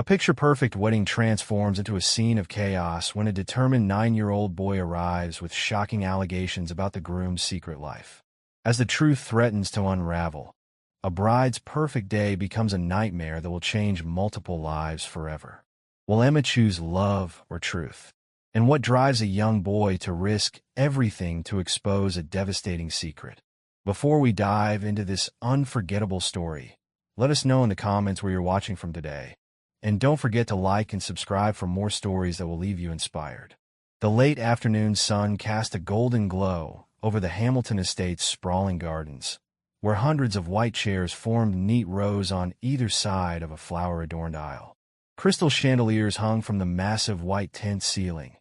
picture-perfect wedding transforms into a scene of chaos when a determined 9-year-old boy arrives with shocking allegations about the groom's secret life. As the truth threatens to unravel, a bride's perfect day becomes a nightmare that will change multiple lives forever. Will Emma choose love or truth? And what drives a young boy to risk everything to expose a devastating secret? Before we dive into this unforgettable story, let us know in the comments where you're watching from today. And don't forget to like and subscribe for more stories that will leave you inspired. The late afternoon sun cast a golden glow over the Hamilton estate's sprawling gardens, where hundreds of white chairs formed neat rows on either side of a flower-adorned aisle. Crystal chandeliers hung from the massive white tent ceiling,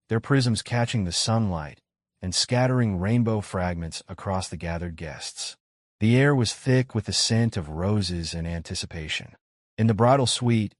their prisms catching the sunlight and scattering rainbow fragments across the gathered guests. The air was thick with the scent of roses and anticipation. In the bridal suite,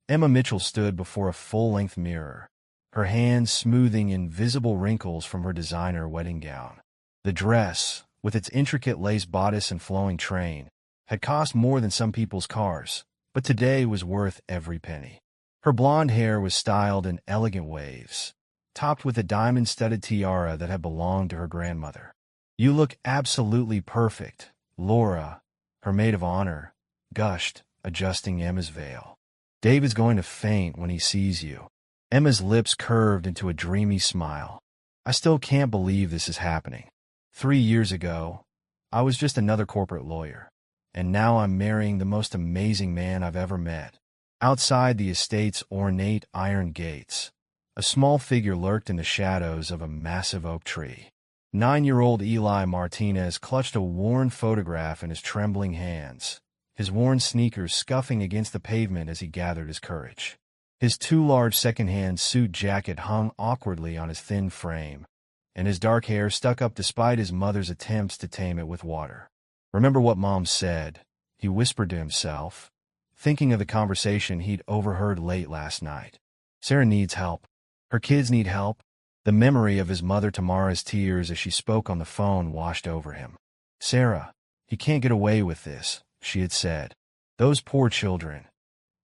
Emma Mitchell stood before a full-length mirror, her hands smoothing invisible wrinkles from her designer wedding gown. The dress, with its intricate lace bodice and flowing train, had cost more than some people's cars, but today was worth every penny. Her blonde hair was styled in elegant waves, topped with a diamond-studded tiara that had belonged to her grandmother. "You look absolutely perfect," Laura, her maid of honor, gushed, adjusting Emma's veil. "David's going to faint when he sees you." Emma's lips curved into a dreamy smile. "I still can't believe this is happening. 3 years ago, I was just another corporate lawyer, and now I'm marrying the most amazing man I've ever met." Outside the estate's ornate iron gates, a small figure lurked in the shadows of a massive oak tree. 9-year-old Eli Martinez clutched a worn photograph in his trembling hands, his worn sneakers scuffing against the pavement as he gathered his courage. His too large second-hand suit jacket hung awkwardly on his thin frame, and his dark hair stuck up despite his mother's attempts to tame it with water. "Remember what Mom said," he whispered to himself, thinking of the conversation he'd overheard late last night. "Sarah needs help. Her kids need help." The memory of his mother Tamara's tears as she spoke on the phone washed over him. "Sarah, he can't get away with this," she had said. "Those poor children.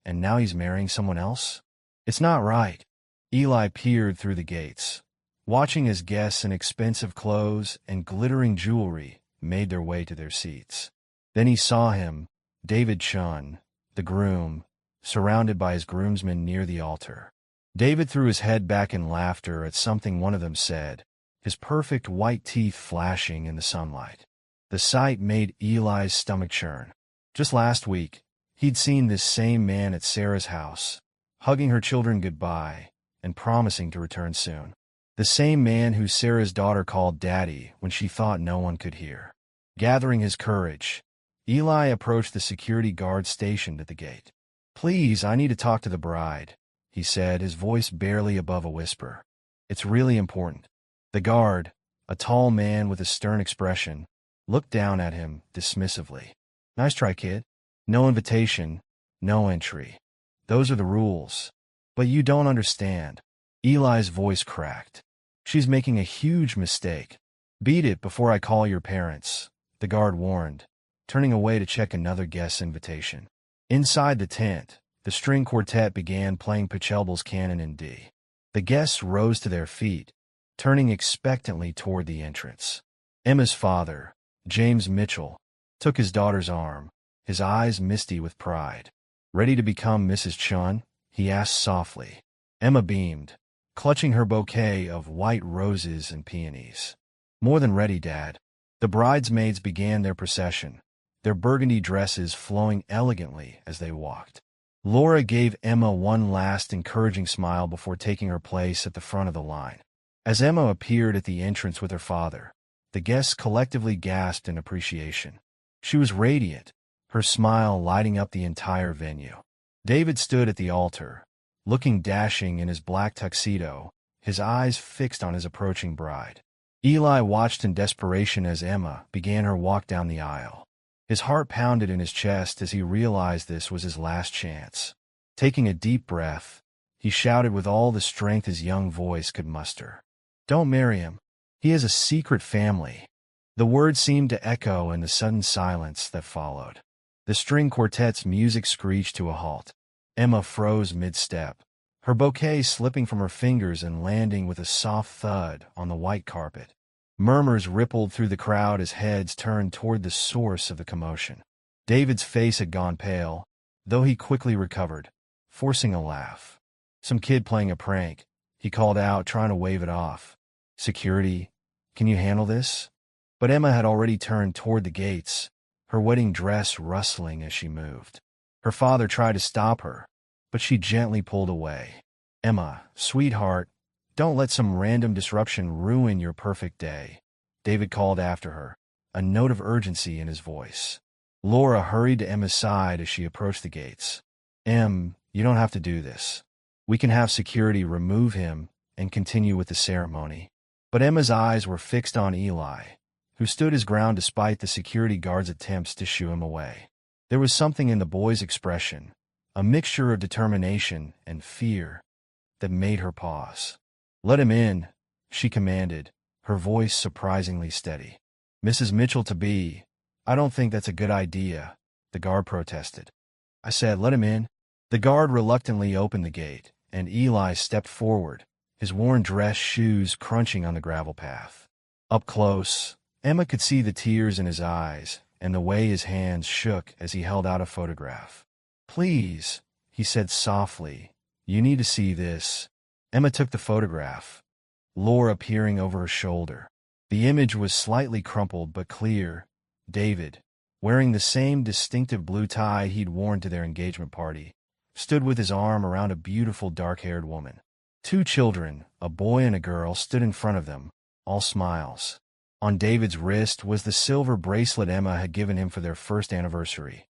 And now he's marrying someone else? It's not right." Eli peered through the gates, watching as guests in expensive clothes and glittering jewelry made their way to their seats. Then he saw him, David Chun, the groom, surrounded by his groomsmen near the altar. David threw his head back in laughter at something one of them said, his perfect white teeth flashing in the sunlight. The sight made Eli's stomach churn. Just last week, he'd seen this same man at Sarah's house, hugging her children goodbye and promising to return soon. The same man who Sarah's daughter called Daddy when she thought no one could hear. Gathering his courage, Eli approached the security guard stationed at the gate. "Please, I need to talk to the bride," he said, his voice barely above a whisper. "It's really important." The guard, a tall man with a stern expression, looked down at him dismissively. "Nice try, kid. No invitation, no entry. Those are the rules. But you don't understand." Eli's voice cracked. "She's making a huge mistake. Beat it before I call your parents," the guard warned, turning away to check another guest's invitation. Inside the tent, the string quartet began playing Pachelbel's Canon in D. The guests rose to their feet, turning expectantly toward the entrance. Emma's father, James Mitchell, took his daughter's arm, his eyes misty with pride. "Ready to become Mrs. Chun?" he asked softly. Emma beamed, clutching her bouquet of white roses and peonies. "More than ready, Dad." The bridesmaids began their procession, their burgundy dresses flowing elegantly as they walked. Laura gave Emma one last encouraging smile before taking her place at the front of the line. As Emma appeared at the entrance with her father, the guests collectively gasped in appreciation. She was radiant, her smile lighting up the entire venue. David stood at the altar, looking dashing in his black tuxedo, his eyes fixed on his approaching bride. Eli watched in desperation as Emma began her walk down the aisle. His heart pounded in his chest as he realized this was his last chance. Taking a deep breath, he shouted with all the strength his young voice could muster, "Don't marry him. He has a secret family." The words seemed to echo in the sudden silence that followed. The string quartet's music screeched to a halt. Emma froze mid-step, her bouquet slipping from her fingers and landing with a soft thud on the white carpet. Murmurs rippled through the crowd as heads turned toward the source of the commotion. David's face had gone pale, though he quickly recovered, forcing a laugh. "Some kid playing a prank," he called out, trying to wave it off. "Security, can you handle this?" But Emma had already turned toward the gates, her wedding dress rustling as she moved. Her father tried to stop her, but she gently pulled away. "Emma, sweetheart, don't let some random disruption ruin your perfect day," David called after her, a note of urgency in his voice. Laura hurried to Emma's side as she approached the gates. You don't have to do this. We can have security remove him and continue with the ceremony." But Emma's eyes were fixed on Eli, who stood his ground despite the security guard's attempts to shoo him away. There was something in the boy's expression, a mixture of determination and fear, that made her pause. "Let him in," she commanded, her voice surprisingly steady. "Mrs. Mitchell-to-be, I don't think that's a good idea," the guard protested. "I said let him in." The guard reluctantly opened the gate, and Eli stepped forward, his worn dress shoes crunching on the gravel path. Up close, Emma could see the tears in his eyes and the way his hands shook as he held out a photograph. "Please," he said softly, "you need to see this." Emma took the photograph, Laura peering over her shoulder. The image was slightly crumpled but clear. David, wearing the same distinctive blue tie he'd worn to their engagement party, stood with his arm around a beautiful dark-haired woman. Two children, a boy and a girl, stood in front of them, all smiles. On David's wrist was the silver bracelet Emma had given him for their first anniversary,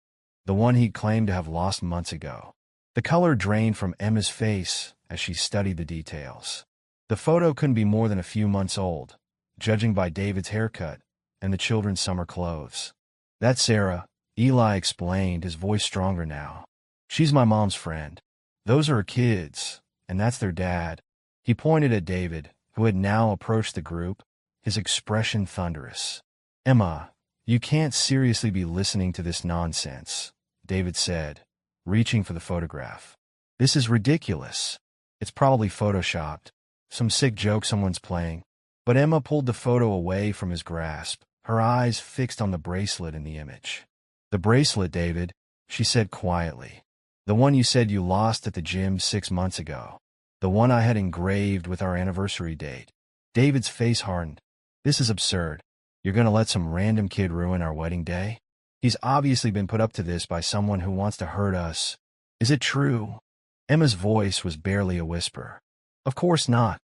the one he'd claimed to have lost months ago. The color drained from Emma's face as she studied the details. The photo couldn't be more than a few months old, judging by David's haircut and the children's summer clothes. "That's Sarah," Eli explained, his voice stronger now. "She's my mom's friend. Those are her kids, and that's their dad." He pointed at David, who had now approached the group, his expression thunderous. "Emma, you can't seriously be listening to this nonsense," David said, reaching for the photograph. "This is ridiculous. It's probably photoshopped. Some sick joke someone's playing." But Emma pulled the photo away from his grasp, her eyes fixed on the bracelet in the image. "The bracelet, David," she said quietly. "The one you said you lost at the gym 6 months ago. The one I had engraved with our anniversary date." David's face hardened. "This is absurd. You're going to let some random kid ruin our wedding day? He's obviously been put up to this by someone who wants to hurt us. Is it true?" Emma's voice was barely a whisper. "Of course not,"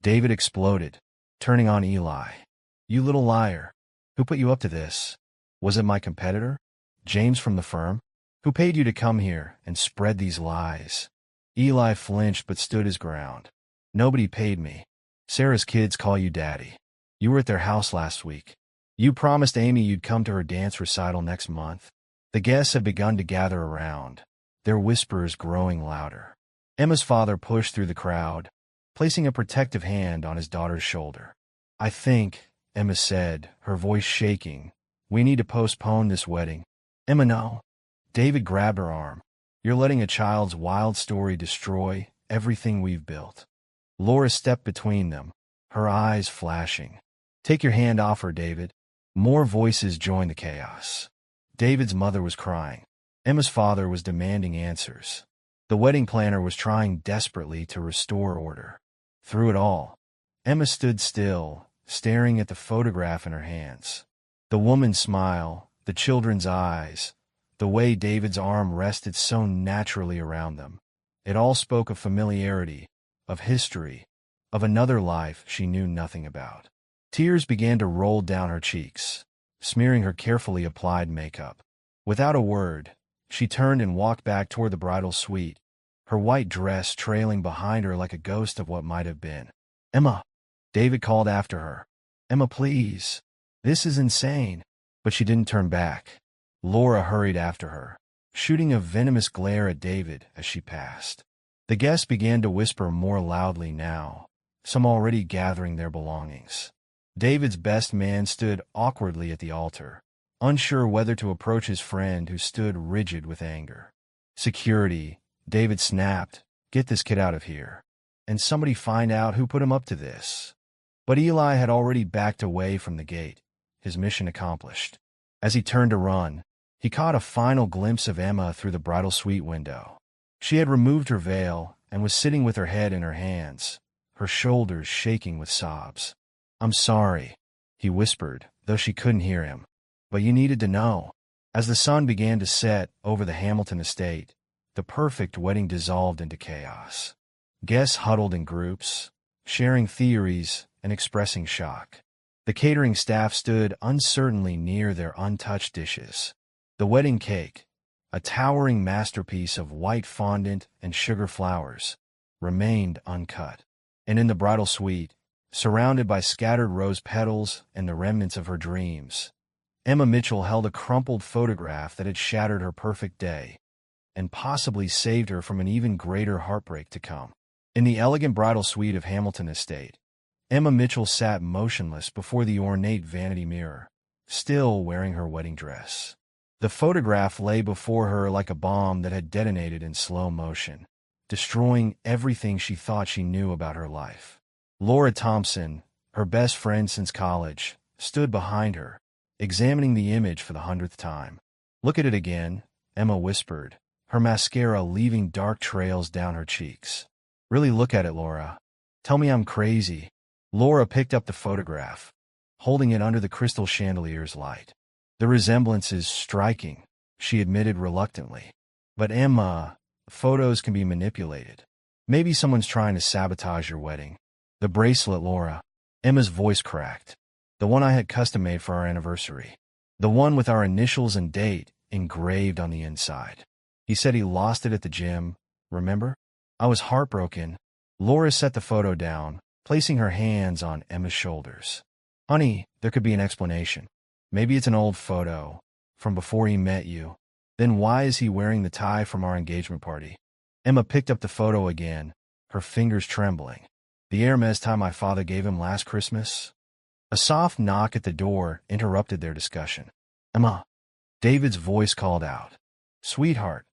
David exploded, turning on Eli. "You little liar. Who put you up to this? Was it my competitor? James from the firm? Who paid you to come here and spread these lies?" Eli flinched but stood his ground. "Nobody paid me. Sarah's kids call you Daddy. You were at their house last week. You promised Amy you'd come to her dance recital next month." The guests had begun to gather around, their whispers growing louder. Emma's father pushed through the crowd, placing a protective hand on his daughter's shoulder. "I think," Emma said, her voice shaking, "we need to postpone this wedding." "Emma, no." David grabbed her arm. "You're letting a child's wild story destroy everything we've built." Laura stepped between them, her eyes flashing. "Take your hand off her, David." More voices joined the chaos. David's mother was crying. Emma's father was demanding answers. The wedding planner was trying desperately to restore order. Through it all, Emma stood still, staring at the photograph in her hands. The woman's smile, the children's eyes, the way David's arm rested so naturally around them. It all spoke of familiarity, of history, of another life she knew nothing about. Tears began to roll down her cheeks, smearing her carefully applied makeup. Without a word, she turned and walked back toward the bridal suite, her white dress trailing behind her like a ghost of what might have been. "Emma!" David called after her. "Emma, please. This is insane." But she didn't turn back. Laura hurried after her, shooting a venomous glare at David as she passed. The guests began to whisper more loudly now, some already gathering their belongings. David's best man stood awkwardly at the altar, unsure whether to approach his friend who stood rigid with anger. "Security," David snapped, "Get this kid out of here. And somebody find out who put him up to this." But Eli had already backed away from the gate, his mission accomplished. As he turned to run, he caught a final glimpse of Emma through the bridal suite window. She had removed her veil and was sitting with her head in her hands, her shoulders shaking with sobs. "I'm sorry," he whispered, though she couldn't hear him. "But you needed to know." As the sun began to set over the Hamilton estate, the perfect wedding dissolved into chaos. Guests huddled in groups, sharing theories and expressing shock. The catering staff stood uncertainly near their untouched dishes. The wedding cake, a towering masterpiece of white fondant and sugar flowers, remained uncut. And in the bridal suite, surrounded by scattered rose petals and the remnants of her dreams, Emma Mitchell held a crumpled photograph that had shattered her perfect day and possibly saved her from an even greater heartbreak to come. In the elegant bridal suite of Hamilton Estate, Emma Mitchell sat motionless before the ornate vanity mirror, still wearing her wedding dress. The photograph lay before her like a bomb that had detonated in slow motion, destroying everything she thought she knew about her life. Laura Thompson, her best friend since college, stood behind her, examining the image for the 100th time. "Look at it again," Emma whispered, her mascara leaving dark trails down her cheeks. "Really look at it, Laura. Tell me I'm crazy." Laura picked up the photograph, holding it under the crystal chandelier's light. "The resemblance is striking," she admitted reluctantly. "But Emma, photos can be manipulated. Maybe someone's trying to sabotage your wedding." "The bracelet, Laura." Emma's voice cracked. "The one I had custom-made for our anniversary. The one with our initials and date engraved on the inside. He said he lost it at the gym, remember?" I was heartbroken. Laura set the photo down, placing her hands on Emma's shoulders. "Honey, there could be an explanation. Maybe it's an old photo from before he met you. Then why is he wearing the tie from our engagement party?" Emma picked up the photo again, her fingers trembling. "The Hermes tie my father gave him last Christmas?" A soft knock at the door interrupted their discussion. "Emma," David's voice called out. "Sweetheart,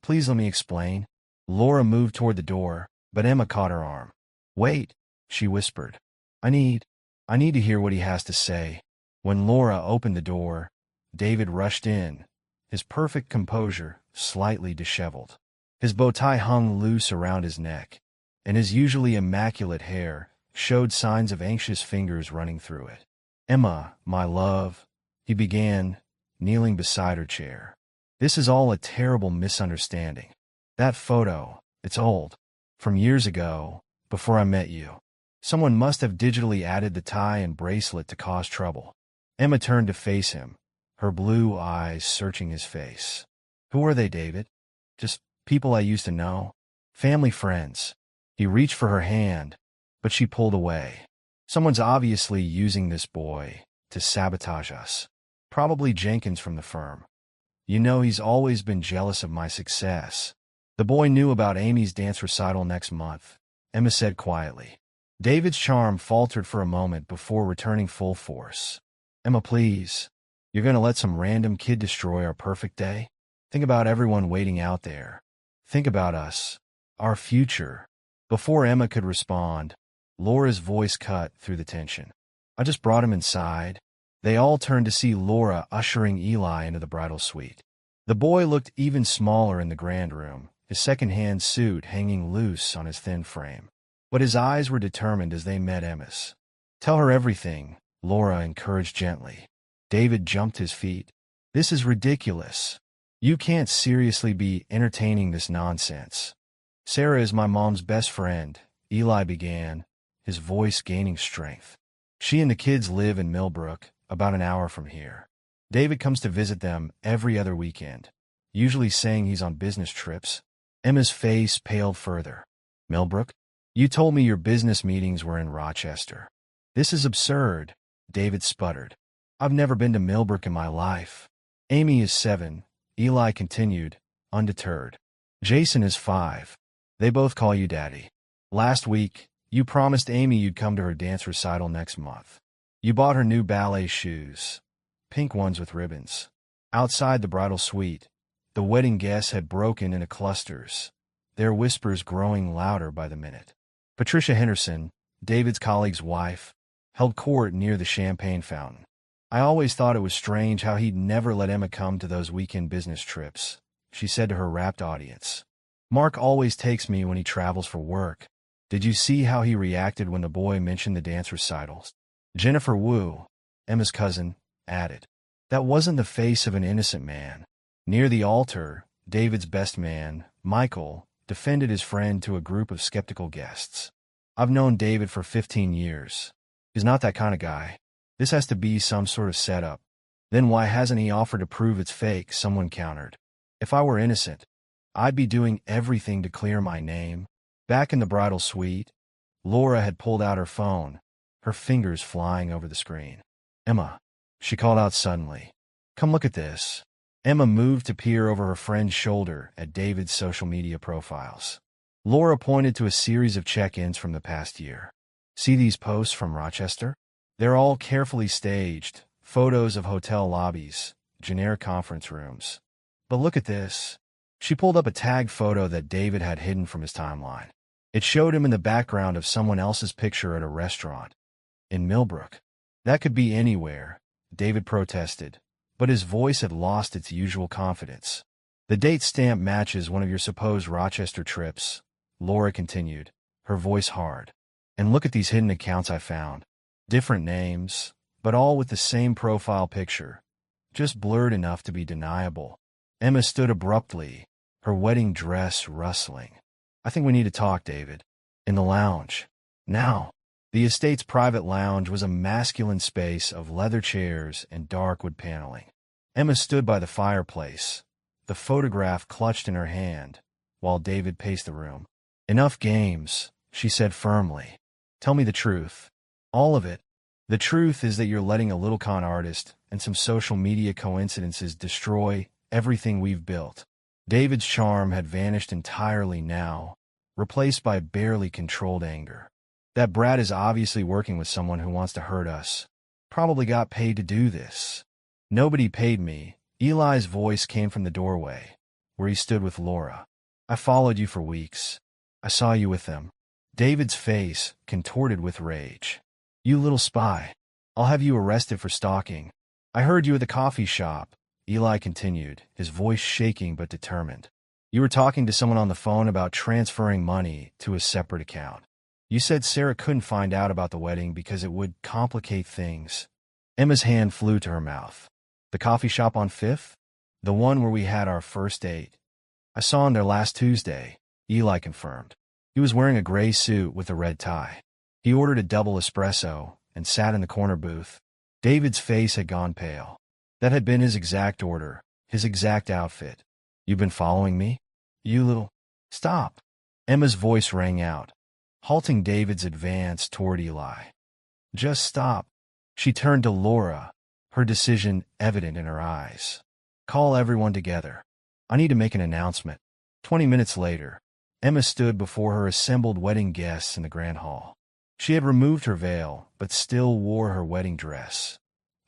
please let me explain." Laura moved toward the door, but Emma caught her arm. "Wait," she whispered. I need to hear what he has to say." When Laura opened the door, David rushed in, his perfect composure slightly disheveled. His bow tie hung loose around his neck, and his usually immaculate hair showed signs of anxious fingers running through it. "Emma, my love," he began, kneeling beside her chair. "This is all a terrible misunderstanding. That photo, it's old. From years ago, before I met you. Someone must have digitally added the tie and bracelet to cause trouble." Emma turned to face him, her blue eyes searching his face. "Who are they, David?" "Just people I used to know. Family friends." He reached for her hand, but she pulled away. "Someone's obviously using this boy to sabotage us. Probably Jenkins from the firm. You know he's always been jealous of my success." "The boy knew about Amy's dance recital next month," Emma said quietly. David's charm faltered for a moment before returning full force. "Emma, please. You're going to let some random kid destroy our perfect day? Think about everyone waiting out there. Think about us. Our future." Before Emma could respond, Laura's voice cut through the tension. "I just brought him inside." They all turned to see Laura ushering Eli into the bridal suite. The boy looked even smaller in the grand room, his second-hand suit hanging loose on his thin frame. But his eyes were determined as they met Emma's. "Tell her everything," Laura encouraged gently. David jumped to his feet. "This is ridiculous. You can't seriously be entertaining this nonsense." "Sarah is my mom's best friend," Eli began, his voice gaining strength. "She and the kids live in Millbrook, about an hour from here. David comes to visit them every other weekend, usually saying he's on business trips." Emma's face paled further. "Millbrook? You told me your business meetings were in Rochester." "This is absurd," David sputtered. "I've never been to Millbrook in my life." "Amy is 7, Eli continued, undeterred. "Jason is 5. They both call you Daddy. Last week, you promised Amy you'd come to her dance recital next month. You bought her new ballet shoes, pink ones with ribbons." Outside the bridal suite, the wedding guests had broken into clusters, their whispers growing louder by the minute. Patricia Henderson, David's colleague's wife, held court near the champagne fountain. I always thought it was strange how he'd never let Emma come to those weekend business trips, she said to her rapt audience. Mark always takes me when he travels for work. Did you see how he reacted when the boy mentioned the dance recitals? Jennifer Wu, Emma's cousin, added. That wasn't the face of an innocent man. Near the altar, David's best man, Michael, defended his friend to a group of skeptical guests. I've known David for 15 years. He's not that kind of guy. This has to be some sort of setup. Then why hasn't he offered to prove it's fake? Someone countered. If I were innocent, I'd be doing everything to clear my name. Back in the bridal suite, Laura had pulled out her phone, her fingers flying over the screen. Emma, she called out suddenly. Come look at this. Emma moved to peer over her friend's shoulder at David's social media profiles. Laura pointed to a series of check-ins from the past year. See these posts from Rochester? They're all carefully staged, photos of hotel lobbies, generic conference rooms. But look at this. She pulled up a tagged photo that David had hidden from his timeline. It showed him in the background of someone else's picture at a restaurant. In Millbrook. That could be anywhere, David protested, but his voice had lost its usual confidence. The date stamp matches one of your supposed Rochester trips, Laura continued, her voice hard. And look at these hidden accounts I found. Different names, but all with the same profile picture, just blurred enough to be deniable. Emma stood abruptly, her wedding dress rustling. I think we need to talk, David. In the lounge. Now. The estate's private lounge was a masculine space of leather chairs and dark wood paneling. Emma stood by the fireplace, the photograph clutched in her hand, while David paced the room. Enough games, she said firmly. Tell me the truth. All of it. The truth is that you're letting a little con artist and some social media coincidences destroy everything we've built. David's charm had vanished entirely now, replaced by barely controlled anger. That brat is obviously working with someone who wants to hurt us. Probably got paid to do this. Nobody paid me. Eli's voice came from the doorway, where he stood with Laura. I followed you for weeks. I saw you with them. David's face contorted with rage. You little spy. I'll have you arrested for stalking. I heard you at the coffee shop, Eli continued, his voice shaking but determined. You were talking to someone on the phone about transferring money to a separate account. You said Sarah couldn't find out about the wedding because it would complicate things. Emma's hand flew to her mouth. The coffee shop on 5th? The one where we had our first date. I saw him there last Tuesday, Eli confirmed. He was wearing a gray suit with a red tie. He ordered a double espresso and sat in the corner booth. David's face had gone pale. That had been his exact order, his exact outfit. You've been following me? You little... Stop! Emma's voice rang out, halting David's advance toward Eli. Just stop. She turned to Laura, her decision evident in her eyes. Call everyone together. I need to make an announcement. 20 minutes later, Emma stood before her assembled wedding guests in the grand hall. She had removed her veil, but still wore her wedding dress.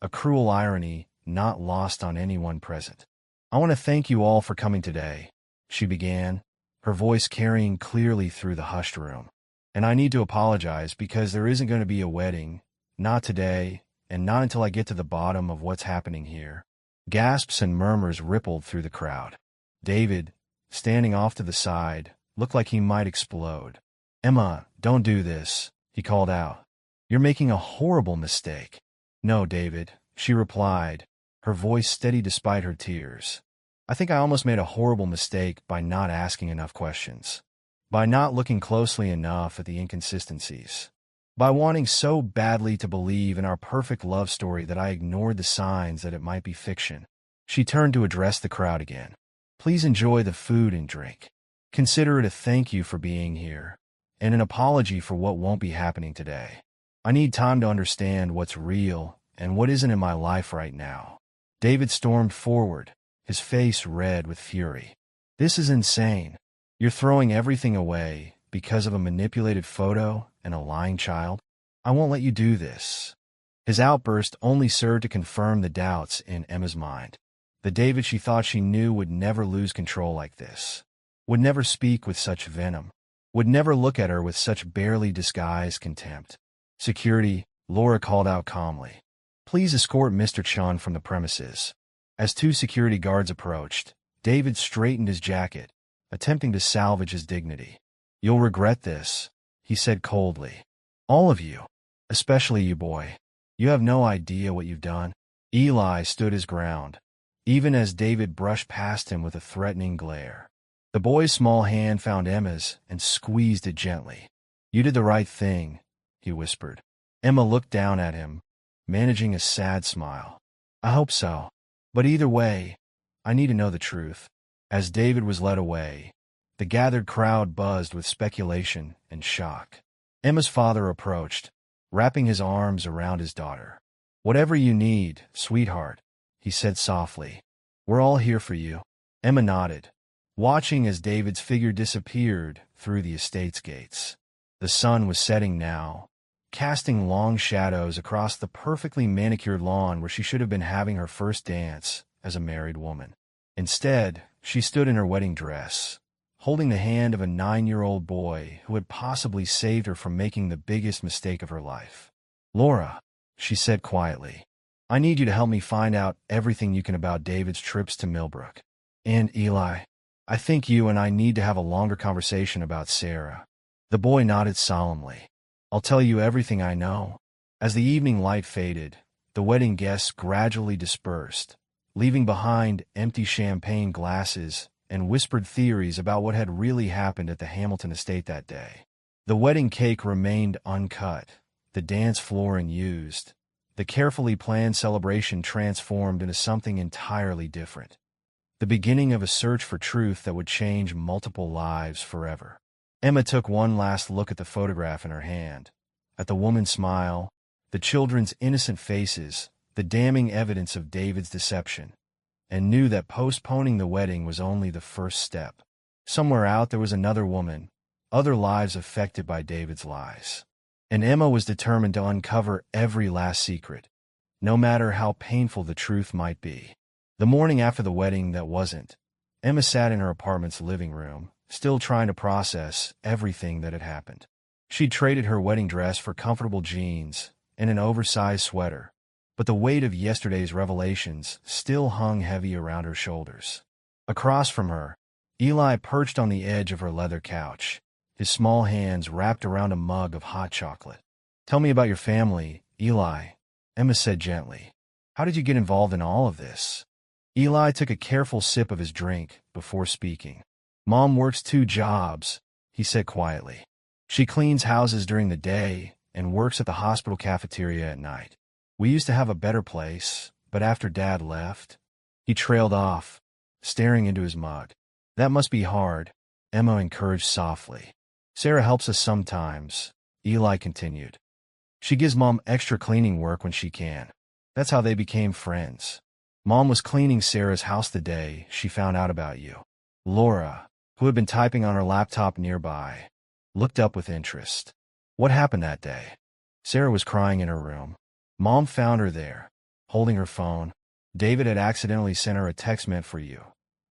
A cruel irony not lost on anyone present. I want to thank you all for coming today, she began, her voice carrying clearly through the hushed room. And I need to apologize because there isn't going to be a wedding, not today, and not until I get to the bottom of what's happening here. Gasps and murmurs rippled through the crowd. David, standing off to the side, looked like he might explode. Emma, don't do this, he called out. You're making a horrible mistake. No, David, she replied, her voice steady despite her tears. I think I almost made a horrible mistake by not asking enough questions. By not looking closely enough at the inconsistencies. By wanting so badly to believe in our perfect love story that I ignored the signs that it might be fiction. She turned to address the crowd again. Please enjoy the food and drink. Consider it a thank you for being here, and an apology for what won't be happening today. I need time to understand what's real and what isn't in my life right now. David stormed forward, his face red with fury. This is insane. You're throwing everything away because of a manipulated photo and a lying child? I won't let you do this. His outburst only served to confirm the doubts in Emma's mind. The David she thought she knew would never lose control like this. would never speak with such venom, would never look at her with such barely disguised contempt. "Security," Laura called out calmly. "Please escort Mr. Chun from the premises." As two security guards approached, David straightened his jacket, attempting to salvage his dignity. "You'll regret this," he said coldly. "All of you. Especially you, boy. You have no idea what you've done." Eli stood his ground, even as David brushed past him with a threatening glare. The boy's small hand found Emma's and squeezed it gently. "You did the right thing," he whispered. Emma looked down at him, managing a sad smile. "I hope so. But either way, I need to know the truth." As David was led away, the gathered crowd buzzed with speculation and shock. Emma's father approached, wrapping his arms around his daughter. "Whatever you need, sweetheart," he said softly. "We're all here for you." Emma nodded, watching as David's figure disappeared through the estate's gates. The sun was setting now, casting long shadows across the perfectly manicured lawn where she should have been having her first dance as a married woman. Instead, she stood in her wedding dress, holding the hand of a 9-year-old boy who had possibly saved her from making the biggest mistake of her life. "Laura," she said quietly, "I need you to help me find out everything you can about David's trips to Millbrook. And Eli, I think you and I need to have a longer conversation about Sarah." The boy nodded solemnly. "I'll tell you everything I know." As the evening light faded, the wedding guests gradually dispersed, leaving behind empty champagne glasses and whispered theories about what had really happened at the Hamilton estate that day. The wedding cake remained uncut, the dance floor unused, the carefully planned celebration transformed into something entirely different. The beginning of a search for truth that would change multiple lives forever. Emma took one last look at the photograph in her hand, at the woman's smile, the children's innocent faces, the damning evidence of David's deception, and knew that postponing the wedding was only the first step. Somewhere out there was another woman, other lives affected by David's lies. And Emma was determined to uncover every last secret, no matter how painful the truth might be. The morning after the wedding that wasn't, Emma sat in her apartment's living room, still trying to process everything that had happened. She'd traded her wedding dress for comfortable jeans and an oversized sweater, but the weight of yesterday's revelations still hung heavy around her shoulders. Across from her, Eli perched on the edge of her leather couch, his small hands wrapped around a mug of hot chocolate. "Tell me about your family, Eli," Emma said gently. "How did you get involved in all of this?" Eli took a careful sip of his drink before speaking. "Mom works 2 jobs," he said quietly. "She cleans houses during the day and works at the hospital cafeteria at night. We used to have a better place, but after Dad left..." He trailed off, staring into his mug. "That must be hard," Emma encouraged softly. "Sarah helps us sometimes," Eli continued. "She gives Mom extra cleaning work when she can. That's how they became friends. Mom was cleaning Sarah's house the day she found out about you." Laura, who had been typing on her laptop nearby, looked up with interest. "What happened that day?" Sarah was crying in her room. Mom found her there, holding her phone. David had accidentally sent her a text meant for you.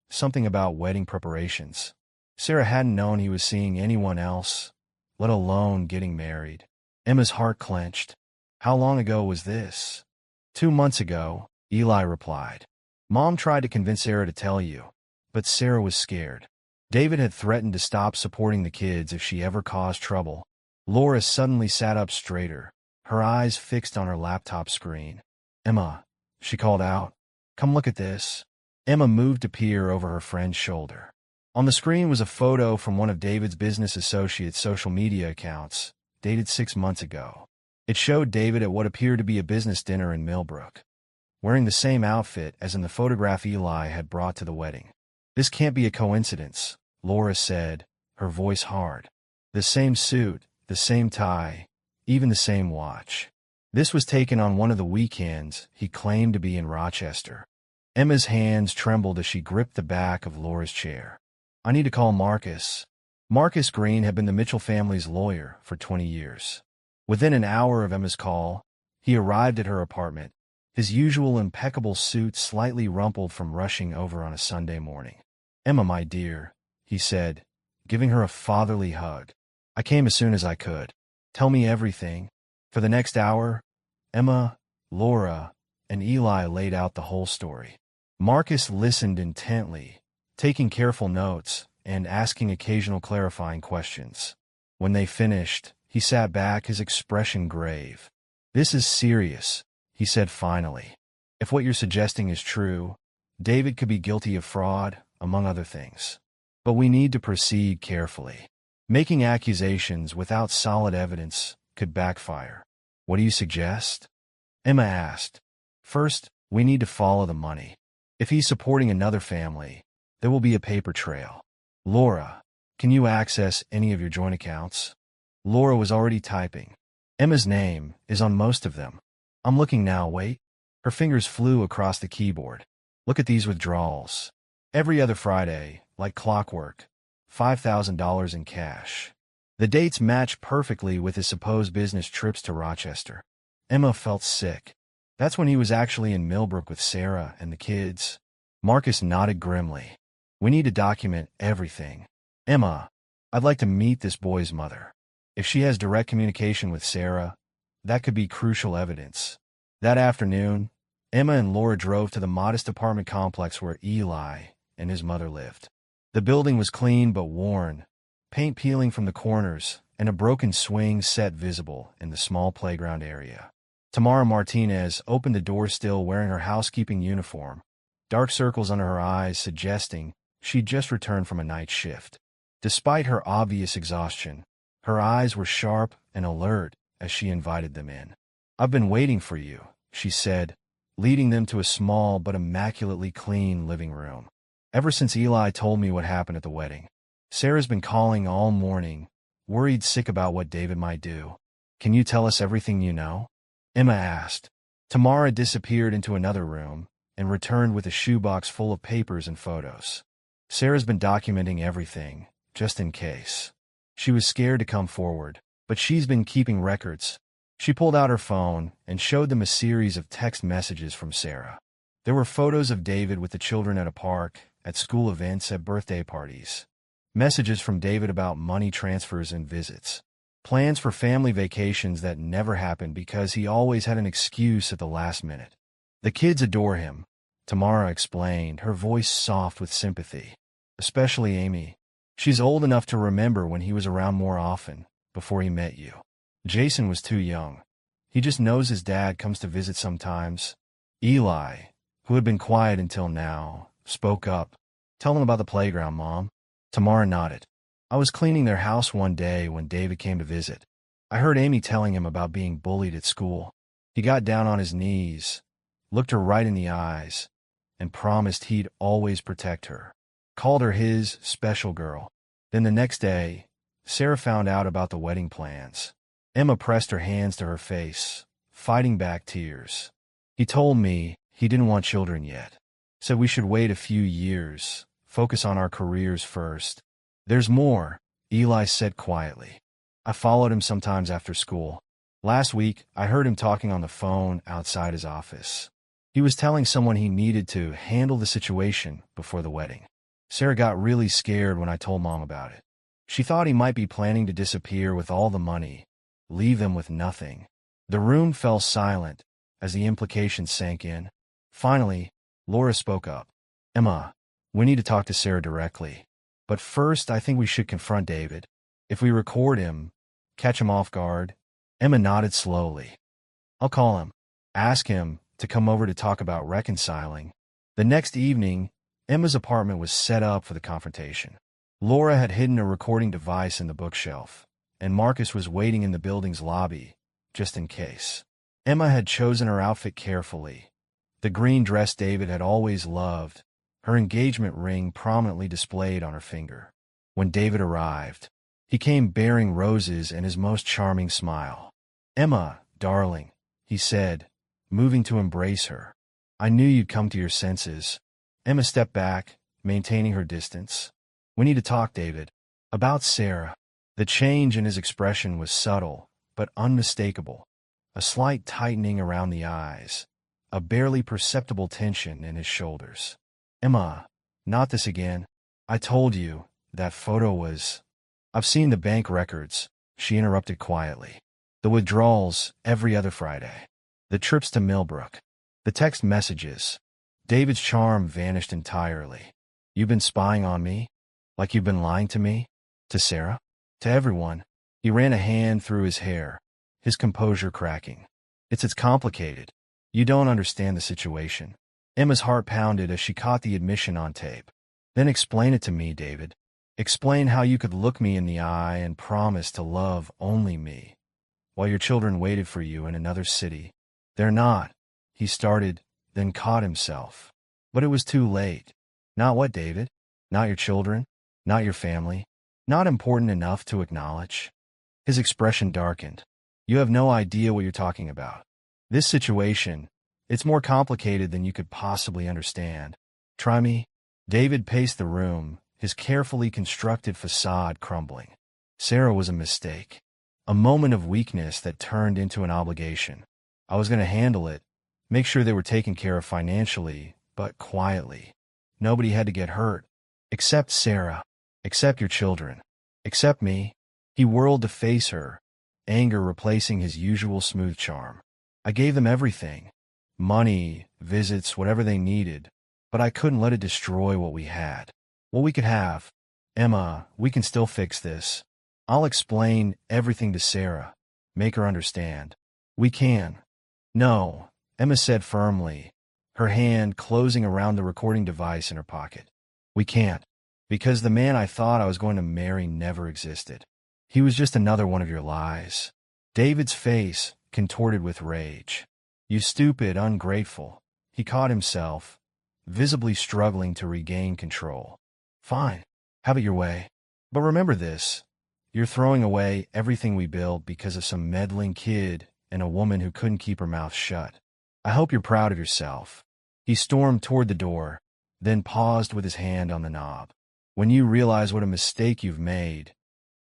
Something about wedding preparations. Sarah hadn't known he was seeing anyone else, let alone getting married. Emma's heart clenched. "How long ago was this?" 2 months ago, Eli replied. "Mom tried to convince Sarah to tell you, but Sarah was scared. David had threatened to stop supporting the kids if she ever caused trouble." Laura suddenly sat up straighter, her eyes fixed on her laptop screen. "Emma," she called out, "come look at this." Emma moved to peer over her friend's shoulder. On the screen was a photo from one of David's business associates' social media accounts, dated 6 months ago. It showed David at what appeared to be a business dinner in Millbrook, wearing the same outfit as in the photograph Eli had brought to the wedding. "This can't be a coincidence," Laura said, her voice hard. "The same suit, the same tie, even the same watch. This was taken on one of the weekends he claimed to be in Rochester." Emma's hands trembled as she gripped the back of Laura's chair. "I need to call Marcus." Marcus Green had been the Mitchell family's lawyer for 20 years. Within an hour of Emma's call, he arrived at her apartment, his usual impeccable suit slightly rumpled from rushing over on a Sunday morning. "Emma, my dear," he said, giving her a fatherly hug. "I came as soon as I could. Tell me everything." For the next hour, Emma, Laura, and Eli laid out the whole story. Marcus listened intently, taking careful notes and asking occasional clarifying questions. When they finished, he sat back, his expression grave. "This is serious," he said finally. "If what you're suggesting is true, David could be guilty of fraud, among other things. But we need to proceed carefully. Making accusations without solid evidence could backfire." "What do you suggest?" Emma asked. "First, we need to follow the money. If he's supporting another family, there will be a paper trail." "Laura, can you access any of your joint accounts?" Laura was already typing. "Emma's name is on most of them. I'm looking now, wait." Her fingers flew across the keyboard. "Look at these withdrawals. Every other Friday, like clockwork, $5,000 in cash." The dates matched perfectly with his supposed business trips to Rochester. Emma felt sick. That's when he was actually in Millbrook with Sarah and the kids. Marcus nodded grimly. "We need to document everything. Emma, I'd like to meet this boy's mother. If she has direct communication with Sarah, that could be crucial evidence." That afternoon, Emma and Laura drove to the modest apartment complex where Eli and his mother lived. The building was clean but worn, paint peeling from the corners, and a broken swing set visible in the small playground area. Tamara Martinez opened the door still wearing her housekeeping uniform, dark circles under her eyes suggesting she'd just returned from a night shift. Despite her obvious exhaustion, her eyes were sharp and alert as she invited them in. "I've been waiting for you," she said, leading them to a small but immaculately clean living room. "Ever since Eli told me what happened at the wedding. Sarah's been calling all morning, worried sick about what David might do. Can you tell us everything you know?" Emma asked. Tamara disappeared into another room and returned with a shoebox full of papers and photos. "Sarah's been documenting everything, just in case. She was scared to come forward, but she's been keeping records." She pulled out her phone and showed them a series of text messages from Sarah. There were photos of David with the children at a park, at school events, at birthday parties. Messages from David about money transfers and visits. Plans for family vacations that never happened because he always had an excuse at the last minute. "The kids adore him," Tamara explained, her voice soft with sympathy. "Especially Amy. She's old enough to remember when he was around more often, before he met you. Jason was too young. He just knows his dad comes to visit sometimes." Eli, who had been quiet until now, spoke up. "Tell him about the playground, Mom." Tamara nodded. "I was cleaning their house one day when David came to visit. I heard Amy telling him about being bullied at school. He got down on his knees, looked her right in the eyes, and promised he'd always protect her. Called her his special girl. Then the next day, Sarah found out about the wedding plans." Emma pressed her hands to her face, fighting back tears. "He told me he didn't want children yet. Said we should wait a few years, focus on our careers first." "There's more," Eli said quietly. "I followed him sometimes after school. Last week, I heard him talking on the phone outside his office. He was telling someone he needed to handle the situation before the wedding. Sarah got really scared when I told Mom about it. She thought he might be planning to disappear with all the money, leave them with nothing." The room fell silent as the implications sank in. Finally, Laura spoke up. "Emma, we need to talk to Sarah directly. But first, I think we should confront David. If we record him, catch him off guard." Emma nodded slowly. "I'll call him. Ask him to come over to talk about reconciling." The next evening, Emma's apartment was set up for the confrontation. Laura had hidden a recording device in the bookshelf, and Marcus was waiting in the building's lobby, just in case. Emma had chosen her outfit carefully. The green dress David had always loved, her engagement ring prominently displayed on her finger. When David arrived, he came bearing roses and his most charming smile. "Emma, darling," he said, moving to embrace her. "I knew you'd come to your senses." Emma stepped back, maintaining her distance. "We need to talk, David. About Sarah." The change in his expression was subtle, but unmistakable. A slight tightening around the eyes, a barely perceptible tension in his shoulders. "Emma, not this again. I told you, That photo was... I've seen the bank records, she interrupted quietly. The withdrawals every other Friday. The trips to Millbrook. The text messages. David's charm vanished entirely. You've been spying on me? Like you've been lying to me? To Sarah? To everyone? He ran a hand through his hair, his composure cracking. It's complicated. You don't understand the situation. Emma's heart pounded as she caught the admission on tape. Then explain it to me, David. Explain how you could look me in the eye and promise to love only me, while your children waited for you in another city. They're not. He started, then caught himself. But it was too late. Not what, David? Not your children? Not your family? Not important enough to acknowledge? His expression darkened. You have no idea what you're talking about. This situation, it's more complicated than you could possibly understand. Try me? David paced the room, his carefully constructed facade crumbling. Sarah was a mistake. A moment of weakness that turned into an obligation. I was going to handle it, make sure they were taken care of financially, but quietly. Nobody had to get hurt. Except Sarah. Except your children. Except me. He whirled to face her, anger replacing his usual smooth charm. I gave them everything. Money, visits, whatever they needed. But I couldn't let it destroy what we had. What we could have. Emma, we can still fix this. I'll explain everything to Sarah. Make her understand. We can. No, Emma said firmly, her hand closing around the recording device in her pocket. We can't. Because the man I thought I was going to marry never existed. He was just another one of your lies. David's face contorted with rage. You stupid, ungrateful. He caught himself, visibly struggling to regain control. Fine. Have it your way. But remember this. You're throwing away everything we built because of some meddling kid and a woman who couldn't keep her mouth shut. I hope you're proud of yourself. He stormed toward the door, then paused with his hand on the knob. When you realize what a mistake you've made,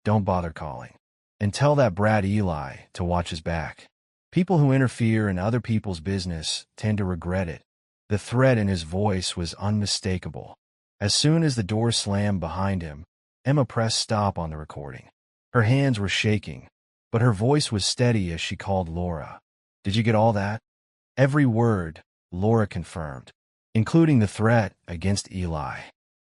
don't bother calling. And tell that brat Eli to watch his back. People who interfere in other people's business tend to regret it. The threat in his voice was unmistakable. As soon as the door slammed behind him, Emma pressed stop on the recording. Her hands were shaking, but her voice was steady as she called Laura. Did you get all that? Every word, Laura confirmed, including the threat against Eli.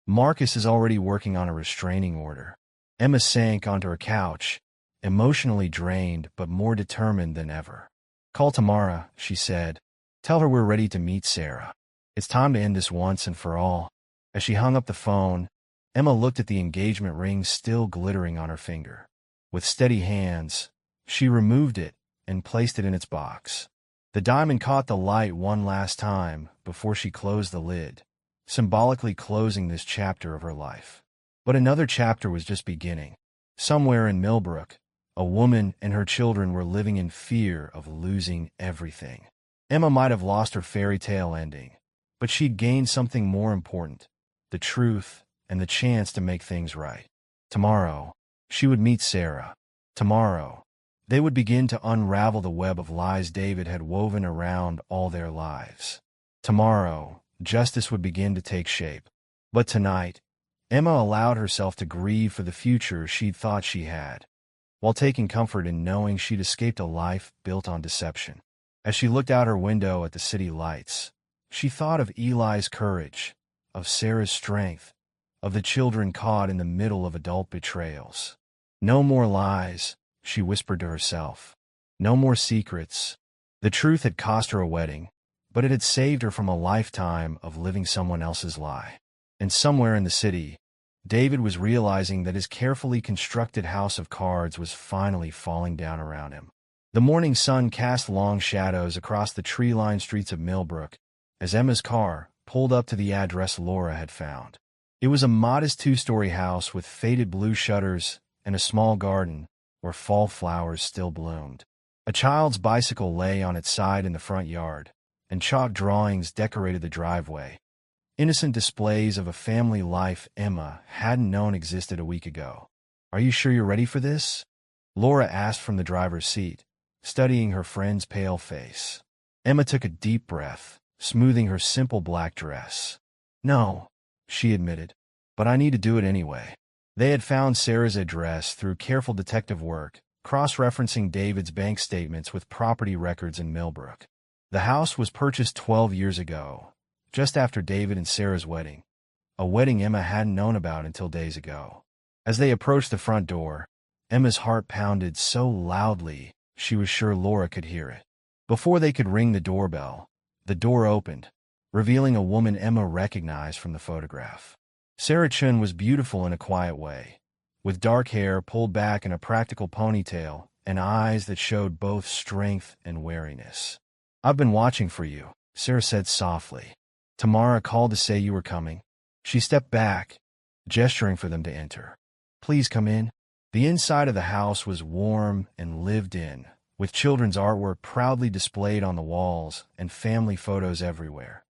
Marcus is already working on a restraining order. Emma sank onto her couch, emotionally drained but more determined than ever. Call Tamara, she said. Tell her we're ready to meet Sarah. It's time to end this once and for all. As she hung up the phone, Emma looked at the engagement ring still glittering on her finger. With steady hands, she removed it and placed it in its box. The diamond caught the light one last time before she closed the lid, symbolically closing this chapter of her life. But another chapter was just beginning. Somewhere in Millbrook, a woman and her children were living in fear of losing everything. Emma might have lost her fairy tale ending, but she'd gained something more important, the truth and the chance to make things right. Tomorrow, she would meet Sarah. Tomorrow, they would begin to unravel the web of lies David had woven around all their lives. Tomorrow, justice would begin to take shape. But tonight, Emma allowed herself to grieve for the future she'd thought she had, while taking comfort in knowing she'd escaped a life built on deception. As she looked out her window at the city lights, she thought of Eli's courage, of Sarah's strength, of the children caught in the middle of adult betrayals. No more lies, she whispered to herself. No more secrets. The truth had cost her a wedding, but it had saved her from a lifetime of living someone else's lie. And somewhere in the city, David was realizing that his carefully constructed house of cards was finally falling down around him. The morning sun cast long shadows across the tree-lined streets of Millbrook as Emma's car pulled up to the address Laura had found. It was a modest two-story house with faded blue shutters and a small garden where fall flowers still bloomed. A child's bicycle lay on its side in the front yard, and chalk drawings decorated the driveway. Innocent displays of a family life Emma hadn't known existed a week ago. Are you sure you're ready for this? Laura asked from the driver's seat, studying her friend's pale face. Emma took a deep breath, smoothing her simple black dress. No, she admitted, but I need to do it anyway. They had found Sarah's address through careful detective work, cross-referencing David's bank statements with property records in Millbrook. The house was purchased 12 years ago, just after David and Sarah's wedding, a wedding Emma hadn't known about until days ago. As they approached the front door, Emma's heart pounded so loudly she was sure Laura could hear it. Before they could ring the doorbell, the door opened, revealing a woman Emma recognized from the photograph. Sarah Chun was beautiful in a quiet way, with dark hair pulled back in a practical ponytail and eyes that showed both strength and wariness. "I've been watching for you," Sarah said softly. "Tamara called to say you were coming." She stepped back, gesturing for them to enter. "Please come in." The inside of the house was warm and lived in, with children's artwork proudly displayed on the walls and family photos everywhere.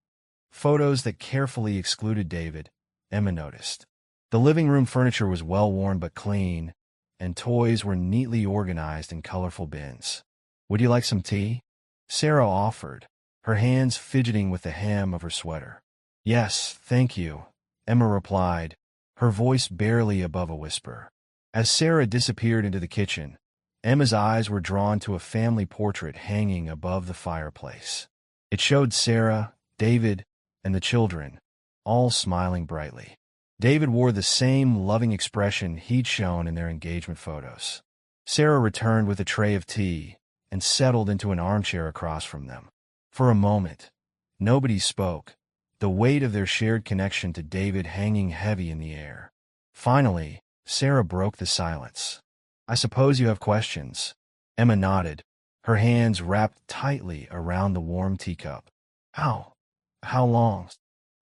Photos that carefully excluded David, Emma noticed. The living room furniture was well-worn but clean, and toys were neatly organized in colorful bins. "Would you like some tea?" Sarah offered, her hands fidgeting with the hem of her sweater. "Yes, thank you," Emma replied, her voice barely above a whisper. As Sarah disappeared into the kitchen, Emma's eyes were drawn to a family portrait hanging above the fireplace. It showed Sarah, David, and the children, all smiling brightly. David wore the same loving expression he'd shown in their engagement photos. Sarah returned with a tray of tea and settled into an armchair across from them. For a moment, nobody spoke, the weight of their shared connection to David hanging heavy in the air. Finally, Sarah broke the silence. "I suppose you have questions." Emma nodded, her hands wrapped tightly around the warm teacup. How long?"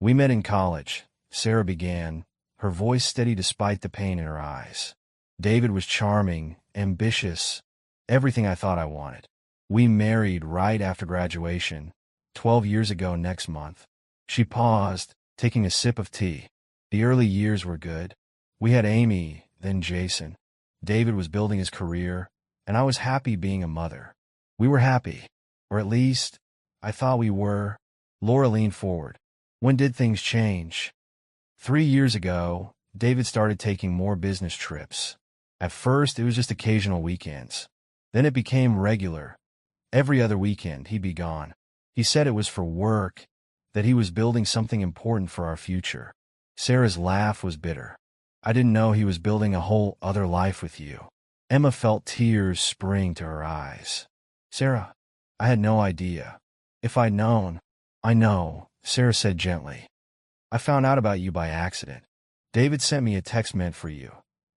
"We met in college," Sarah began, her voice steady despite the pain in her eyes. "David was charming, ambitious, everything I thought I wanted. We married right after graduation, 12 years ago next month." She paused, taking a sip of tea. "The early years were good. We had Amy, then Jason. David was building his career, and I was happy being a mother. We were happy, or at least, I thought we were." Laura leaned forward. "When did things change?" 3 years ago, David started taking more business trips. At first, it was just occasional weekends. Then it became regular. Every other weekend, he'd be gone. He said it was for work, that he was building something important for our future. Sarah's laugh was bitter. "I didn't know he was building a whole other life with you." Emma felt tears spring to her eyes. "Sarah, I had no idea. If I'd known—" "I know," Sarah said gently. "I found out about you by accident. David sent me a text meant for you,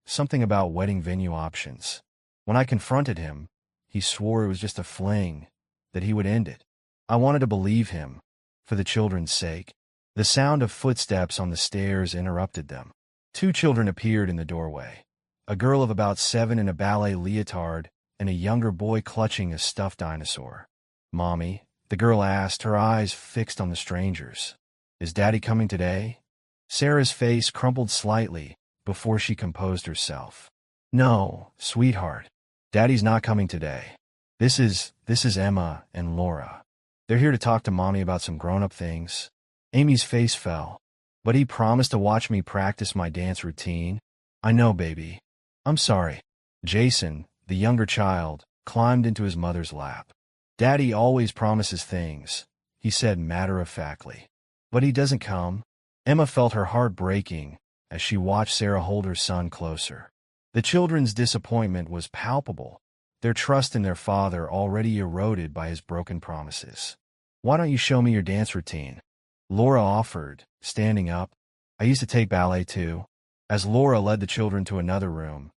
something about wedding venue options. When I confronted him, he swore it was just a fling, that he would end it. I wanted to believe him, for the children's sake." The sound of footsteps on the stairs interrupted them. 2 children appeared in the doorway, a girl of about 7 in a ballet leotard and a younger boy clutching a stuffed dinosaur. "Mommy," the girl asked, her eyes fixed on the strangers. "Is Daddy coming today?" Sarah's face crumpled slightly before she composed herself. "No, sweetheart. Daddy's not coming today. This is Emma and Laura. They're here to talk to Mommy about some grown-up things." Amy's face fell. "But he promised to watch me practice my dance routine." "I know, baby. I'm sorry." Jason, the younger child, climbed into his mother's lap. "Daddy always promises things," he said matter-of-factly. "But he doesn't come." Emma felt her heart breaking as she watched Sarah hold her son closer. The children's disappointment was palpable, their trust in their father already eroded by his broken promises. "Why don't you show me your dance routine?" Laura offered, standing up. "I used to take ballet too." As Laura led the children to another room,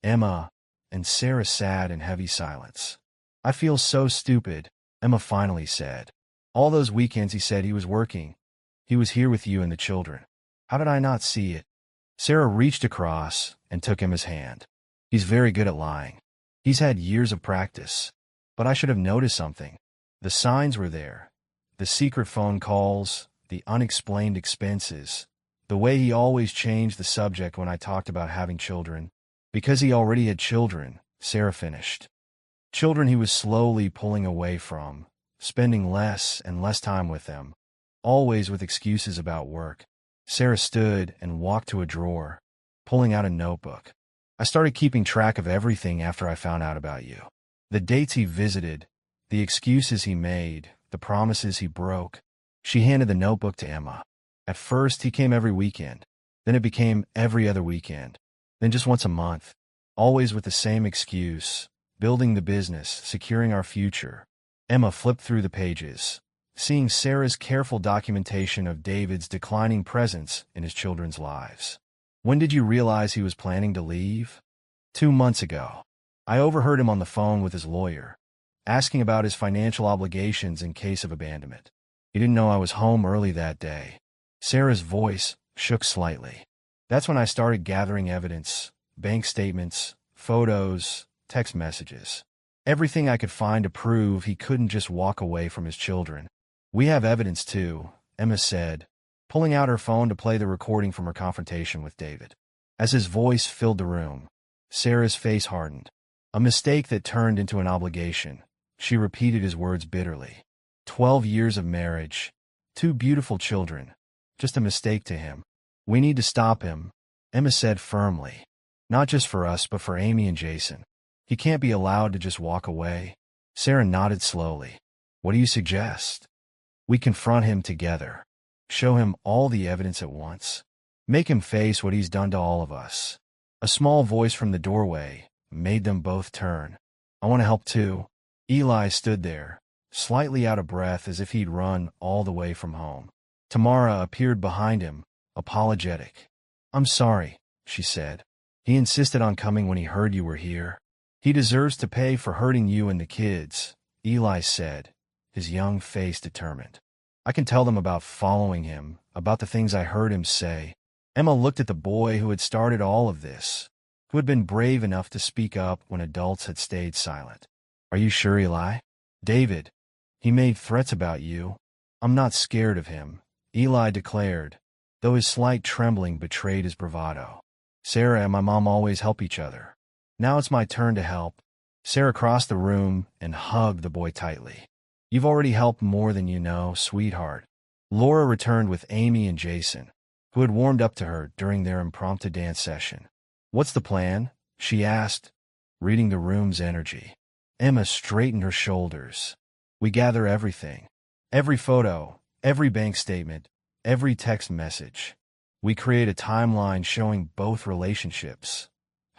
Emma and Sarah sat in heavy silence. "I feel so stupid," Emma finally said. "All those weekends he said he was working. He was here with you and the children. How did I not see it?" Sarah reached across and took Emma's hand. "He's very good at lying. He's had years of practice. But I should have noticed something. The signs were there. The secret phone calls, the unexplained expenses, the way he always changed the subject when I talked about having children. Because he already had children," Sarah finished. Children he was slowly pulling away from, spending less and less time with them, always with excuses about work. Sarah stood and walked to a drawer. pulling out a notebook. "I started keeping track of everything after I found out about you. The dates he visited, the excuses he made, the promises he broke." She handed the notebook to Emma. "At first, he came every weekend. Then it became every other weekend. Then just once a month. Always with the same excuse: building the business, securing our future." Emma flipped through the pages, seeing Sarah's careful documentation of David's declining presence in his children's lives. "When did you realize he was planning to leave?" 2 months ago. I overheard him on the phone with his lawyer, asking about his financial obligations in case of abandonment. He didn't know I was home early that day." Sarah's voice shook slightly. "That's when I started gathering evidence, bank statements, photos, text messages. Everything I could find to prove he couldn't just walk away from his children." "We have evidence too," Emma said, pulling out her phone to play the recording from her confrontation with David. As his voice filled the room, Sarah's face hardened. A mistake that turned into an obligation. She repeated his words bitterly. 12 years of marriage, 2 beautiful children. Just a mistake to him. "We need to stop him," Emma said firmly. "Not just for us, but for Amy and Jason. He can't be allowed to just walk away." Sarah nodded slowly. "What do you suggest?" "We confront him together. Show him all the evidence at once. Make him face what he's done to all of us." A small voice from the doorway made them both turn. "I want to help too." Eli stood there, slightly out of breath as if he'd run all the way from home. Tamara appeared behind him, apologetic. "I'm sorry," she said. "He insisted on coming when he heard you were here." "He deserves to pay for hurting you and the kids," Eli said, his young face determined. "I can tell them about following him, about the things I heard him say." Emma looked at the boy who had started all of this, who had been brave enough to speak up when adults had stayed silent. "Are you sure, Eli?" "David, he made threats about you." "I'm not scared of him," Eli declared, though his slight trembling betrayed his bravado. "Sarah and my mom always help each other. Now it's my turn to help." Sarah crossed the room and hugged the boy tightly. "You've already helped more than you know, sweetheart." Laura returned with Amy and Jason, who had warmed up to her during their impromptu dance session. "What's the plan?" she asked, reading the room's energy. Emma straightened her shoulders. "We gather everything. Every photo, every bank statement, every text message. We create a timeline showing both relationships.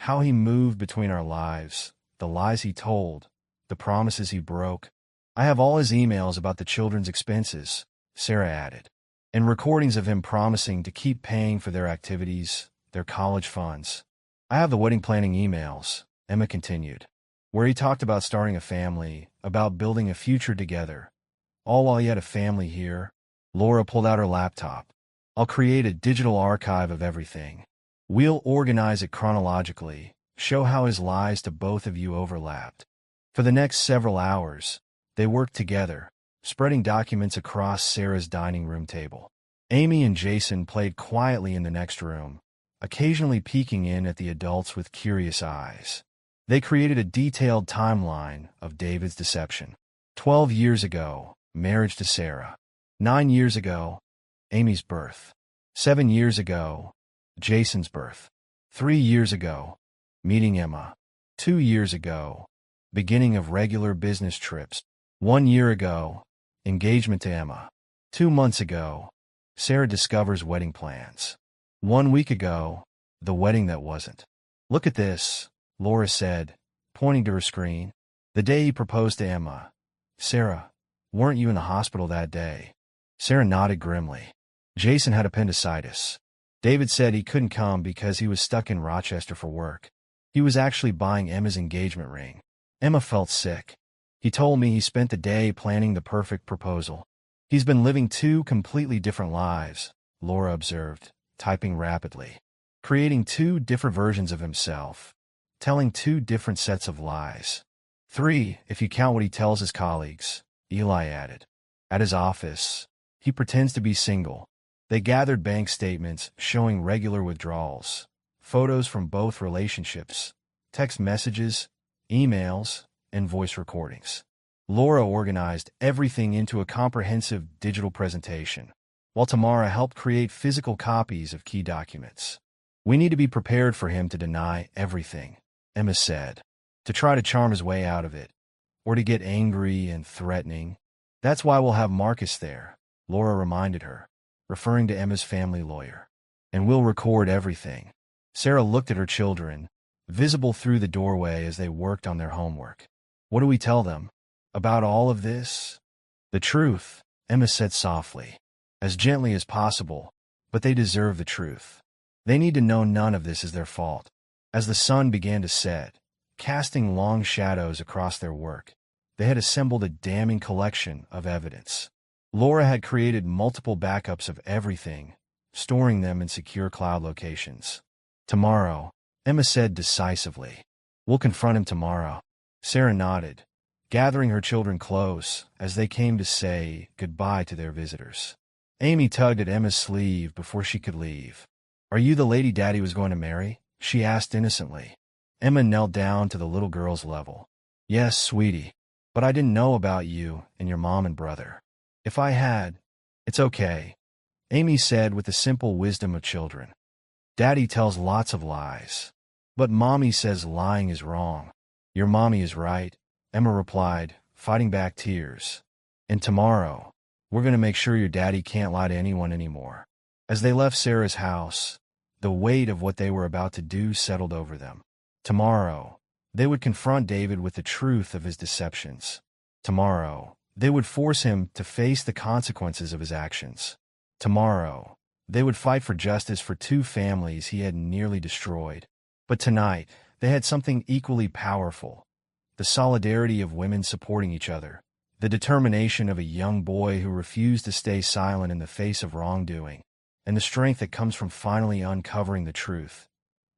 How he moved between our lives, the lies he told, the promises he broke. I have all his emails about the children's expenses," Sarah added, "and recordings of him promising to keep paying for their activities, their college funds. I have the wedding planning emails," Emma continued, "where he talked about starting a family, about building a future together, all while he had a family here." Laura pulled out her laptop. "I'll create a digital archive of everything. We'll organize it chronologically, show how his lies to both of you overlapped." For the next several hours, they worked together, spreading documents across Sarah's dining room table. Amy and Jason played quietly in the next room, occasionally peeking in at the adults with curious eyes. They created a detailed timeline of David's deception. 12 years ago, marriage to Sarah. 9 years ago, Amy's birth. 7 years ago, Jason's birth. 3 years ago, meeting Emma. 2 years ago, beginning of regular business trips. 1 year ago, engagement to Emma. 2 months ago, Sarah discovers wedding plans. 1 week ago, the wedding that wasn't. "Look at this," Laura said, pointing to her screen. "The day he proposed to Emma. Sarah, weren't you in the hospital that day?" Sarah nodded grimly. "Jason had appendicitis. David said he couldn't come because he was stuck in Rochester for work. He was actually buying Emma's engagement ring. Emma felt sick. He told me he spent the day planning the perfect proposal." "He's been living 2 completely different lives," Laura observed, typing rapidly. "Creating 2 different versions of himself, telling 2 different sets of lies. 3, if you count what he tells his colleagues," Eli added. "At his office, he pretends to be single." They gathered bank statements showing regular withdrawals, photos from both relationships, text messages, emails, and voice recordings. Laura organized everything into a comprehensive digital presentation, while Tamara helped create physical copies of key documents. We need to be prepared for him to deny everything, Emma said. To try to charm his way out of it, or to get angry and threatening. That's why we'll have Marcus there, Laura reminded her, referring to Emma's family lawyer. And we'll record everything. Sarah looked at her children, visible through the doorway as they worked on their homework. What do we tell them? About all of this? The truth, Emma said softly, as gently as possible, but they deserve the truth. They need to know none of this is their fault. As the sun began to set, casting long shadows across their work, they had assembled a damning collection of evidence. Laura had created multiple backups of everything, storing them in secure cloud locations. Tomorrow, Emma said decisively. We'll confront him tomorrow. Sarah nodded, gathering her children close as they came to say goodbye to their visitors. Amy tugged at Emma's sleeve before she could leave. Are you the lady Daddy was going to marry? She asked innocently. Emma knelt down to the little girl's level. Yes, sweetie, but I didn't know about you and your mom and brother. If I had, it's okay, Amy said with the simple wisdom of children. Daddy tells lots of lies, but Mommy says lying is wrong. Your mommy is right, Emma replied, fighting back tears. And tomorrow, we're going to make sure your daddy can't lie to anyone anymore. As they left Sarah's house, the weight of what they were about to do settled over them. Tomorrow, they would confront David with the truth of his deceptions. Tomorrow, they would force him to face the consequences of his actions. Tomorrow, they would fight for justice for two families he had nearly destroyed. But tonight, they had something equally powerful. The solidarity of women supporting each other. The determination of a young boy who refused to stay silent in the face of wrongdoing. And the strength that comes from finally uncovering the truth,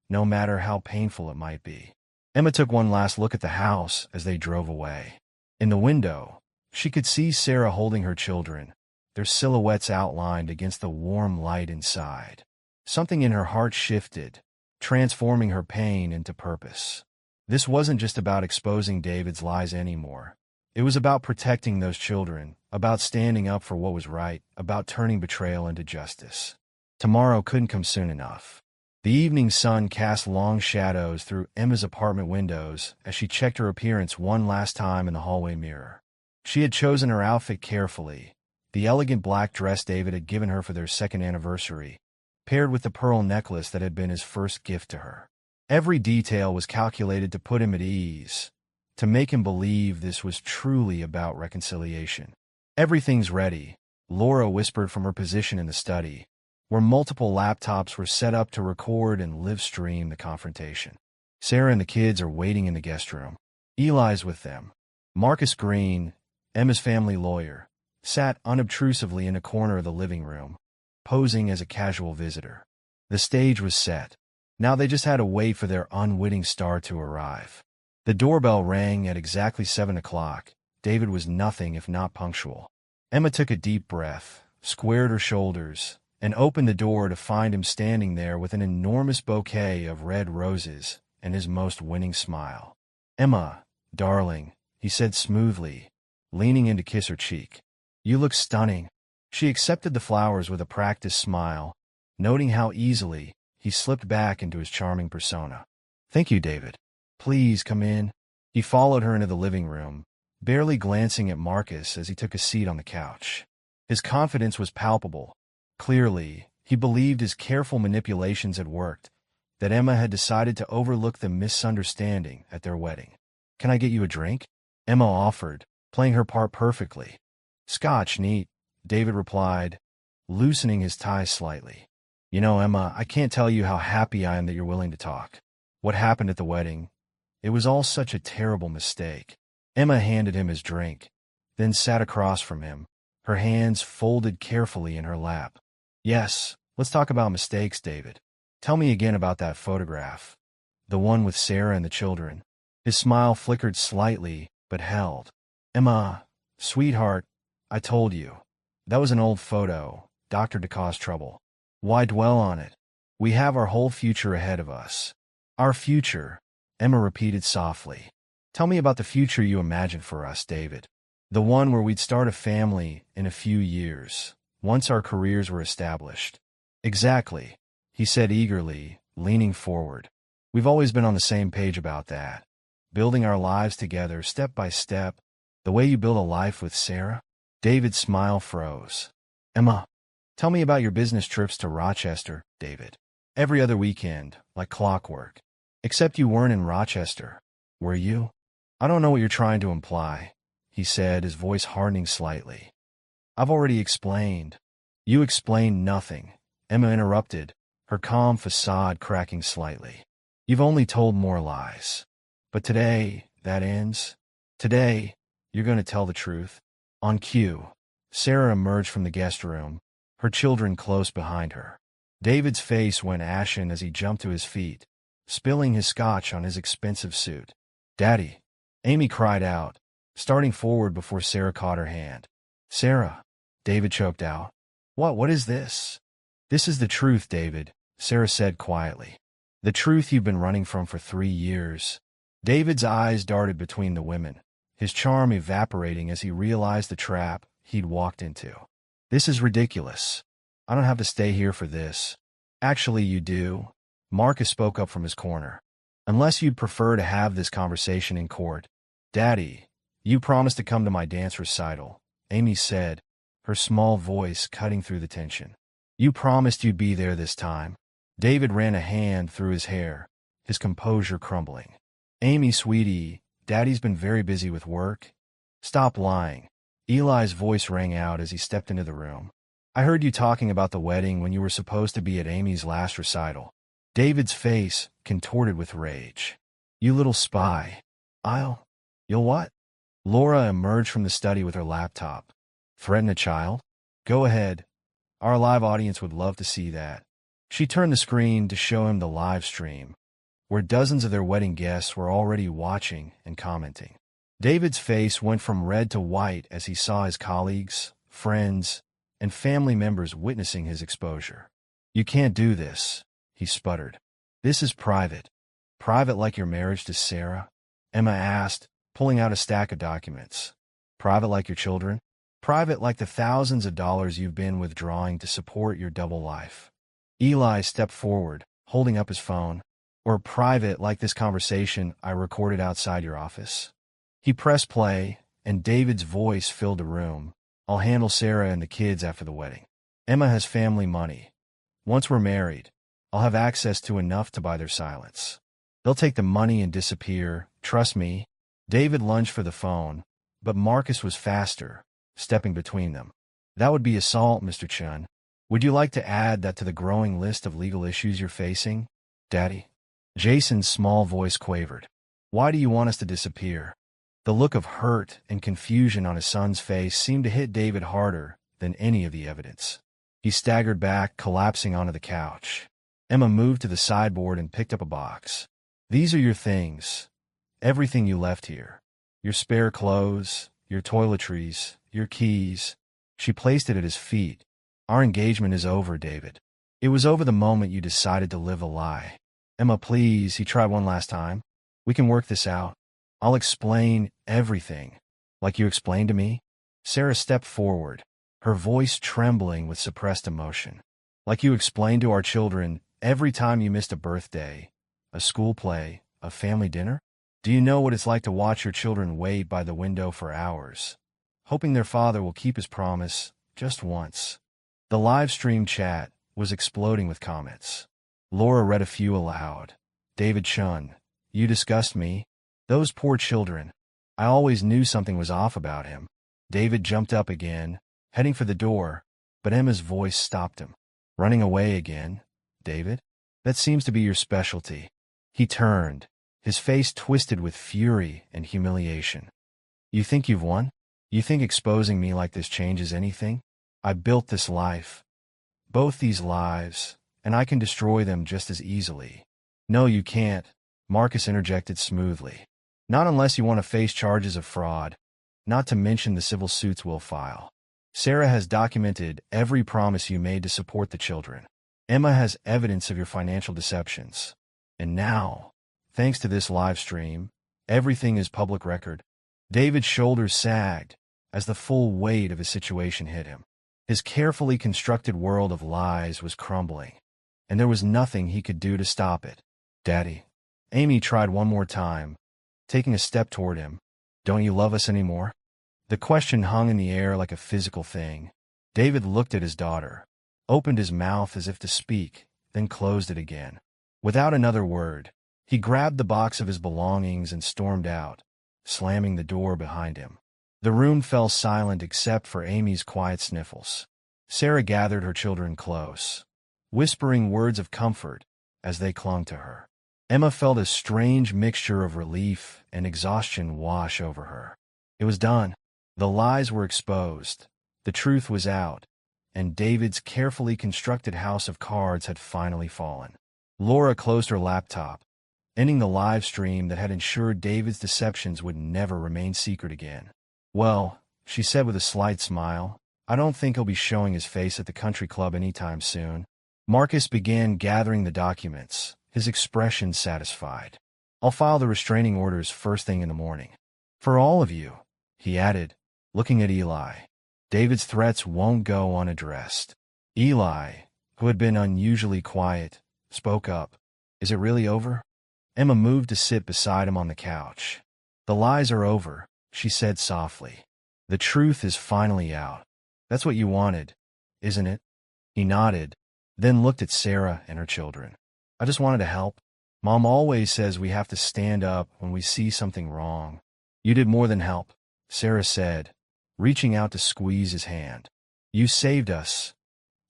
no matter how painful it might be. Emma took one last look at the house as they drove away. In the window, she could see Sarah holding her children, their silhouettes outlined against the warm light inside. Something in her heart shifted, transforming her pain into purpose. This wasn't just about exposing David's lies anymore. It was about protecting those children, about standing up for what was right, about turning betrayal into justice. Tomorrow couldn't come soon enough. The evening sun cast long shadows through Emma's apartment windows as she checked her appearance one last time in the hallway mirror. She had chosen her outfit carefully, the elegant black dress David had given her for their second anniversary, paired with the pearl necklace that had been his first gift to her. Every detail was calculated to put him at ease, to make him believe this was truly about reconciliation. Everything's ready, Laura whispered from her position in the study, where multiple laptops were set up to record and live stream the confrontation. Sarah and the kids are waiting in the guest room. Eli's with them. Marcus Green, Emma's family lawyer, sat unobtrusively in a corner of the living room, posing as a casual visitor. The stage was set. Now they just had to wait for their unwitting star to arrive. The doorbell rang at exactly 7 o'clock. David was nothing if not punctual. Emma took a deep breath, squared her shoulders, and opened the door to find him standing there with an enormous bouquet of red roses and his most winning smile. Emma, darling, he said smoothly, leaning in to kiss her cheek. You look stunning. She accepted the flowers with a practiced smile, noting how easily he slipped back into his charming persona. Thank you, David. Please come in. He followed her into the living room, barely glancing at Marcus as he took a seat on the couch. His confidence was palpable. Clearly, he believed his careful manipulations had worked, that Emma had decided to overlook the misunderstanding at their wedding. Can I get you a drink? Emma offered, playing her part perfectly. Scotch, neat, David replied, loosening his tie slightly. You know, Emma, I can't tell you how happy I am that you're willing to talk. What happened at the wedding? It was all such a terrible mistake. Emma handed him his drink, then sat across from him, her hands folded carefully in her lap. Yes, let's talk about mistakes, David. Tell me again about that photograph. The one with Sarah and the children. His smile flickered slightly, but held. Emma, sweetheart, I told you. That was an old photo, doctored to cause trouble. Why dwell on it? We have our whole future ahead of us. Our future, Emma repeated softly. Tell me about the future you imagine for us, David. The one where we'd start a family in a few years, once our careers were established. Exactly, he said eagerly, leaning forward. "We've always been on the same page about that. Building our lives together, step by step, the way you build a life with Sarah." David's smile froze. "Emma, tell me about your business trips to Rochester, David. Every other weekend, like clockwork. Except you weren't in Rochester, were you?" "I don't know what you're trying to imply," he said, his voice hardening slightly. "I've already explained." "You explained nothing," Emma interrupted, her calm facade cracking slightly. "You've only told more lies. But today, that ends. Today, you're going to tell the truth." On cue, Sarah emerged from the guest room, her children close behind her. David's face went ashen as he jumped to his feet, spilling his scotch on his expensive suit. "Daddy!" Amy cried out, starting forward before Sarah caught her hand. "Sarah!" David choked out. What is this?" "This is the truth, David," Sarah said quietly. "The truth you've been running from for 3 years." David's eyes darted between the women, his charm evaporating as he realized the trap he'd walked into. "This is ridiculous. I don't have to stay here for this." "Actually, you do," Marcus spoke up from his corner. "Unless you'd prefer to have this conversation in court." "Daddy, you promised to come to my dance recital," Amy said, her small voice cutting through the tension. "You promised you'd be there this time." David ran a hand through his hair, his composure crumbling. "Amy, sweetie, Daddy's been very busy with work." "Stop lying." Eli's voice rang out as he stepped into the room. "I heard you talking about the wedding when you were supposed to be at Amy's last recital." David's face contorted with rage. "You little spy." You'll what?" Laura emerged from the study with her laptop. "Threaten a child? Go ahead. Our live audience would love to see that." She turned the screen to show him the live stream, where dozens of their wedding guests were already watching and commenting. David's face went from red to white as he saw his colleagues, friends, and family members witnessing his exposure. "You can't do this," he sputtered. "This is private." "Private like your marriage to Sarah?" Emma asked, pulling out a stack of documents. "Private like your children? Private like the thousands of dollars you've been withdrawing to support your double life?" Eli stepped forward, holding up his phone. "Or private like this conversation I recorded outside your office?" He pressed play, and David's voice filled the room. "I'll handle Sarah and the kids after the wedding. Emma has family money. Once we're married, I'll have access to enough to buy their silence. They'll take the money and disappear, trust me." David lunged for the phone, but Marcus was faster, stepping between them. "That would be assault, Mr. Chun. Would you like to add that to the growing list of legal issues you're facing, Daddy?" Jason's small voice quavered. "Why do you want us to disappear?" The look of hurt and confusion on his son's face seemed to hit David harder than any of the evidence. He staggered back, collapsing onto the couch. Emma moved to the sideboard and picked up a box. "These are your things. Everything you left here. Your spare clothes, your toiletries, your keys." She placed it at his feet. "Our engagement is over, David. It was over the moment you decided to live a lie." "Emma, please," he tried one last time. "We can work this out. I'll explain everything, like you explained to me." Sarah stepped forward, her voice trembling with suppressed emotion. "Like you explained to our children every time you missed a birthday, a school play, a family dinner? Do you know what it's like to watch your children wait by the window for hours, hoping their father will keep his promise just once?" The live stream chat was exploding with comments. Laura read a few aloud. "David Chun, you disgust me. Those poor children. I always knew something was off about him." David jumped up again, heading for the door, but Emma's voice stopped him. "Running away again, David? That seems to be your specialty." He turned, his face twisted with fury and humiliation. "You think you've won? You think exposing me like this changes anything? I built this life, both these lives, and I can destroy them just as easily." "No, you can't," Marcus interjected smoothly. "Not unless you want to face charges of fraud, not to mention the civil suits we'll file. Sarah has documented every promise you made to support the children. Emma has evidence of your financial deceptions. And now, thanks to this live stream, everything is public record." David's shoulders sagged as the full weight of his situation hit him. His carefully constructed world of lies was crumbling, and there was nothing he could do to stop it. "Daddy." Amy tried one more time, taking a step toward him. "Don't you love us anymore?" The question hung in the air like a physical thing. David looked at his daughter, opened his mouth as if to speak, then closed it again. Without another word, he grabbed the box of his belongings and stormed out, slamming the door behind him. The room fell silent except for Amy's quiet sniffles. Sarah gathered her children close, whispering words of comfort as they clung to her. Emma felt a strange mixture of relief and exhaustion wash over her. It was done. The lies were exposed, the truth was out, and David's carefully constructed house of cards had finally fallen. Laura closed her laptop, ending the live stream that had ensured David's deceptions would never remain secret again. "Well," she said with a slight smile, "I don't think he'll be showing his face at the country club anytime soon." Marcus began gathering the documents, his expression satisfied. "I'll file the restraining orders first thing in the morning. For all of you," he added, looking at Eli. "David's threats won't go unaddressed." Eli, who had been unusually quiet, spoke up. "Is it really over?" Emma moved to sit beside him on the couch. "The lies are over," she said softly. "The truth is finally out. That's what you wanted, isn't it?" He nodded, then looked at Sarah and her children. "I just wanted to help. Mom always says we have to stand up when we see something wrong." "You did more than help," Sarah said, reaching out to squeeze his hand. "You saved us,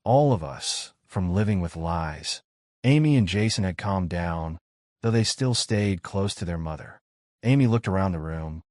all of us, from living with lies." Amy and Jason had calmed down, though they still stayed close to their mother. Amy looked around the room,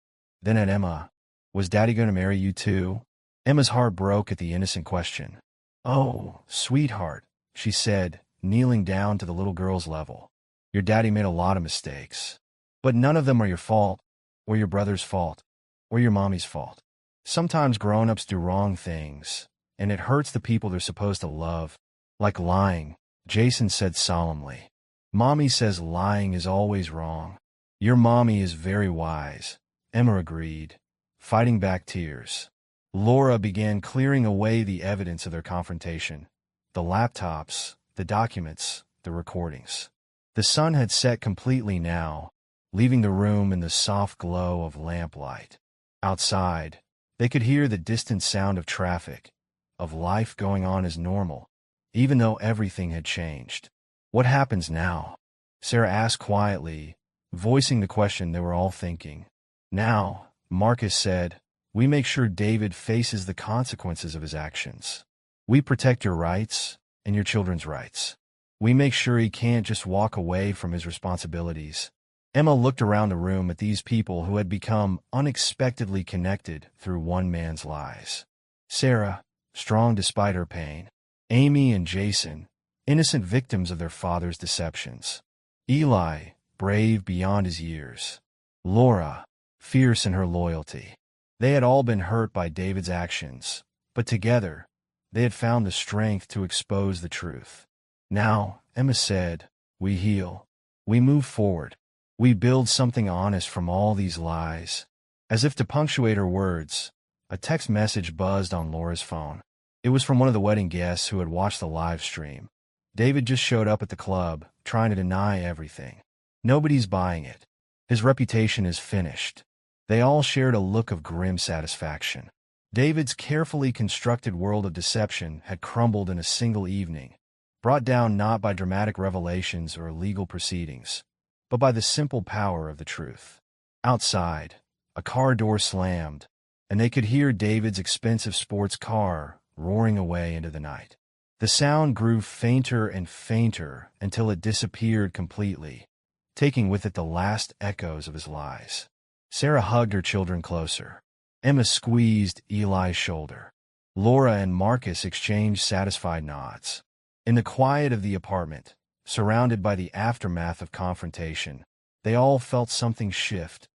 then at Emma. "Was Daddy going to marry you too?" Emma's heart broke at the innocent question. "Oh, sweetheart," she said, kneeling down to the little girl's level. "Your daddy made a lot of mistakes. But none of them are your fault, or your brother's fault, or your mommy's fault. Sometimes grown-ups do wrong things, and it hurts the people they're supposed to love. Like lying," Jason said solemnly. "Mommy says lying is always wrong." "Your mommy is very wise," Emma agreed, fighting back tears. Laura began clearing away the evidence of their confrontation. The laptops, the documents, the recordings. The sun had set completely now, leaving the room in the soft glow of lamplight. Outside, they could hear the distant sound of traffic, of life going on as normal, even though everything had changed. "What happens now?" Sarah asked quietly, voicing the question they were all thinking. "Now," Marcus said, "we make sure David faces the consequences of his actions. We protect your rights and your children's rights. We make sure he can't just walk away from his responsibilities." Emma looked around the room at these people who had become unexpectedly connected through one man's lies. Sarah, strong despite her pain. Amy and Jason, innocent victims of their father's deceptions. Eli, brave beyond his years. Laura, fierce in her loyalty. They had all been hurt by David's actions, but together, they had found the strength to expose the truth. "Now," Emma said, "we heal. We move forward. We build something honest from all these lies." As if to punctuate her words, a text message buzzed on Laura's phone. It was from one of the wedding guests who had watched the live stream. "David just showed up at the club, trying to deny everything. Nobody's buying it. His reputation is finished." They all shared a look of grim satisfaction. David's carefully constructed world of deception had crumbled in a single evening, brought down not by dramatic revelations or legal proceedings, but by the simple power of the truth. Outside, a car door slammed, and they could hear David's expensive sports car roaring away into the night. The sound grew fainter and fainter until it disappeared completely, taking with it the last echoes of his lies. Sarah hugged her children closer. Emma squeezed Eli's shoulder. Laura and Marcus exchanged satisfied nods. In the quiet of the apartment, surrounded by the aftermath of confrontation, they all felt something shift,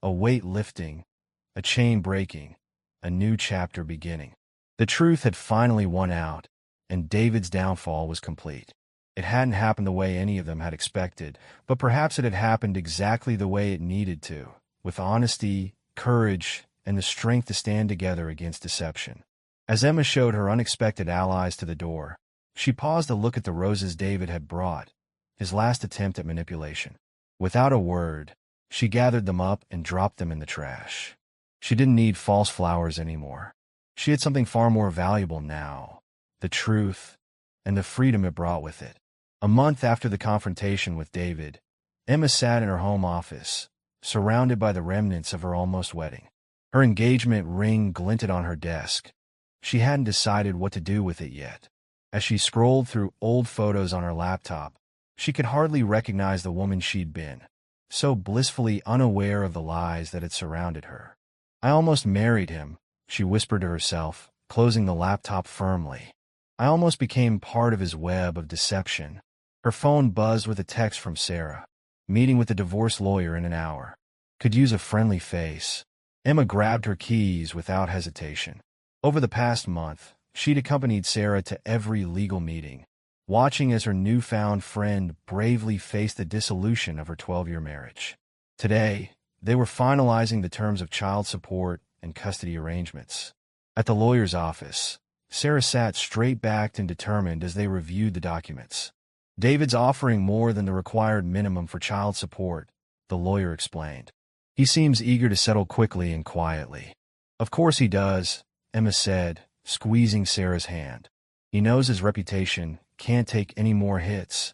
a weight lifting, a chain breaking, a new chapter beginning. The truth had finally won out, and David's downfall was complete. It hadn't happened the way any of them had expected, but perhaps it had happened exactly the way it needed to, with honesty, courage, and the strength to stand together against deception. As Emma showed her unexpected allies to the door, She paused to look at the roses David had brought, his last attempt at manipulation. Without a word, she gathered them up and dropped them in the trash. She didn't need false flowers anymore. She had something far more valuable now: the truth and the freedom it brought with it. A month after the confrontation with David, Emma sat in her home office, surrounded by the remnants of her almost wedding. Her engagement ring glinted on her desk. She hadn't decided what to do with it yet. As she scrolled through old photos on her laptop, she could hardly recognize the woman she'd been, so blissfully unaware of the lies that had surrounded her. "I almost married him," she whispered to herself, closing the laptop firmly. "I almost became part of his web of deception." Her phone buzzed with a text from Sarah. "Meeting with the divorce lawyer in an hour. Could use a friendly face." Emma grabbed her keys without hesitation. Over the past month, she'd accompanied Sarah to every legal meeting, watching as her newfound friend bravely faced the dissolution of her 12-year marriage. Today, they were finalizing the terms of child support and custody arrangements. At the lawyer's office, Sarah sat straight-backed and determined as they reviewed the documents. "David's offering more than the required minimum for child support," the lawyer explained. "He seems eager to settle quickly and quietly." "Of course he does," Emma said, squeezing Sarah's hand. "He knows his reputation can't take any more hits."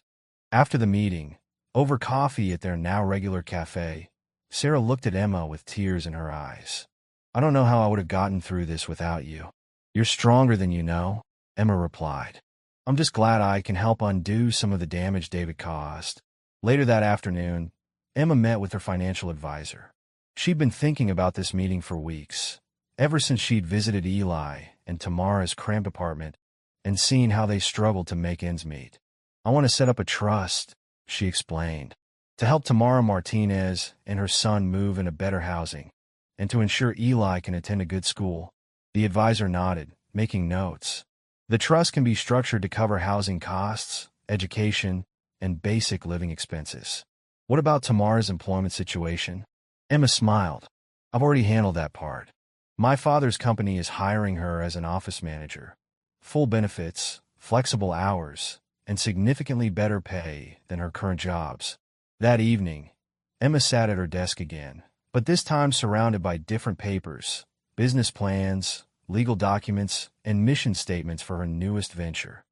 After the meeting, over coffee at their now regular cafe, Sarah looked at Emma with tears in her eyes. "I don't know how I would have gotten through this without you." "You're stronger than you know," Emma replied. "I'm just glad I can help undo some of the damage David caused." Later that afternoon, Emma met with her financial advisor. She'd been thinking about this meeting for weeks, ever since she'd visited Eli and Tamara's cramped apartment and seen how they struggled to make ends meet. "I want to set up a trust," she explained, "to help Tamara Martinez and her son move into better housing, and to ensure Eli can attend a good school." The advisor nodded, making notes. "The trust can be structured to cover housing costs, education, and basic living expenses." "What about Tamara's employment situation?" Emma smiled. "I've already handled that part. My father's company is hiring her as an office manager. Full benefits, flexible hours, and significantly better pay than her current jobs." That evening, Emma sat at her desk again, but this time surrounded by different papers, business plans, legal documents, and mission statements for her newest venture,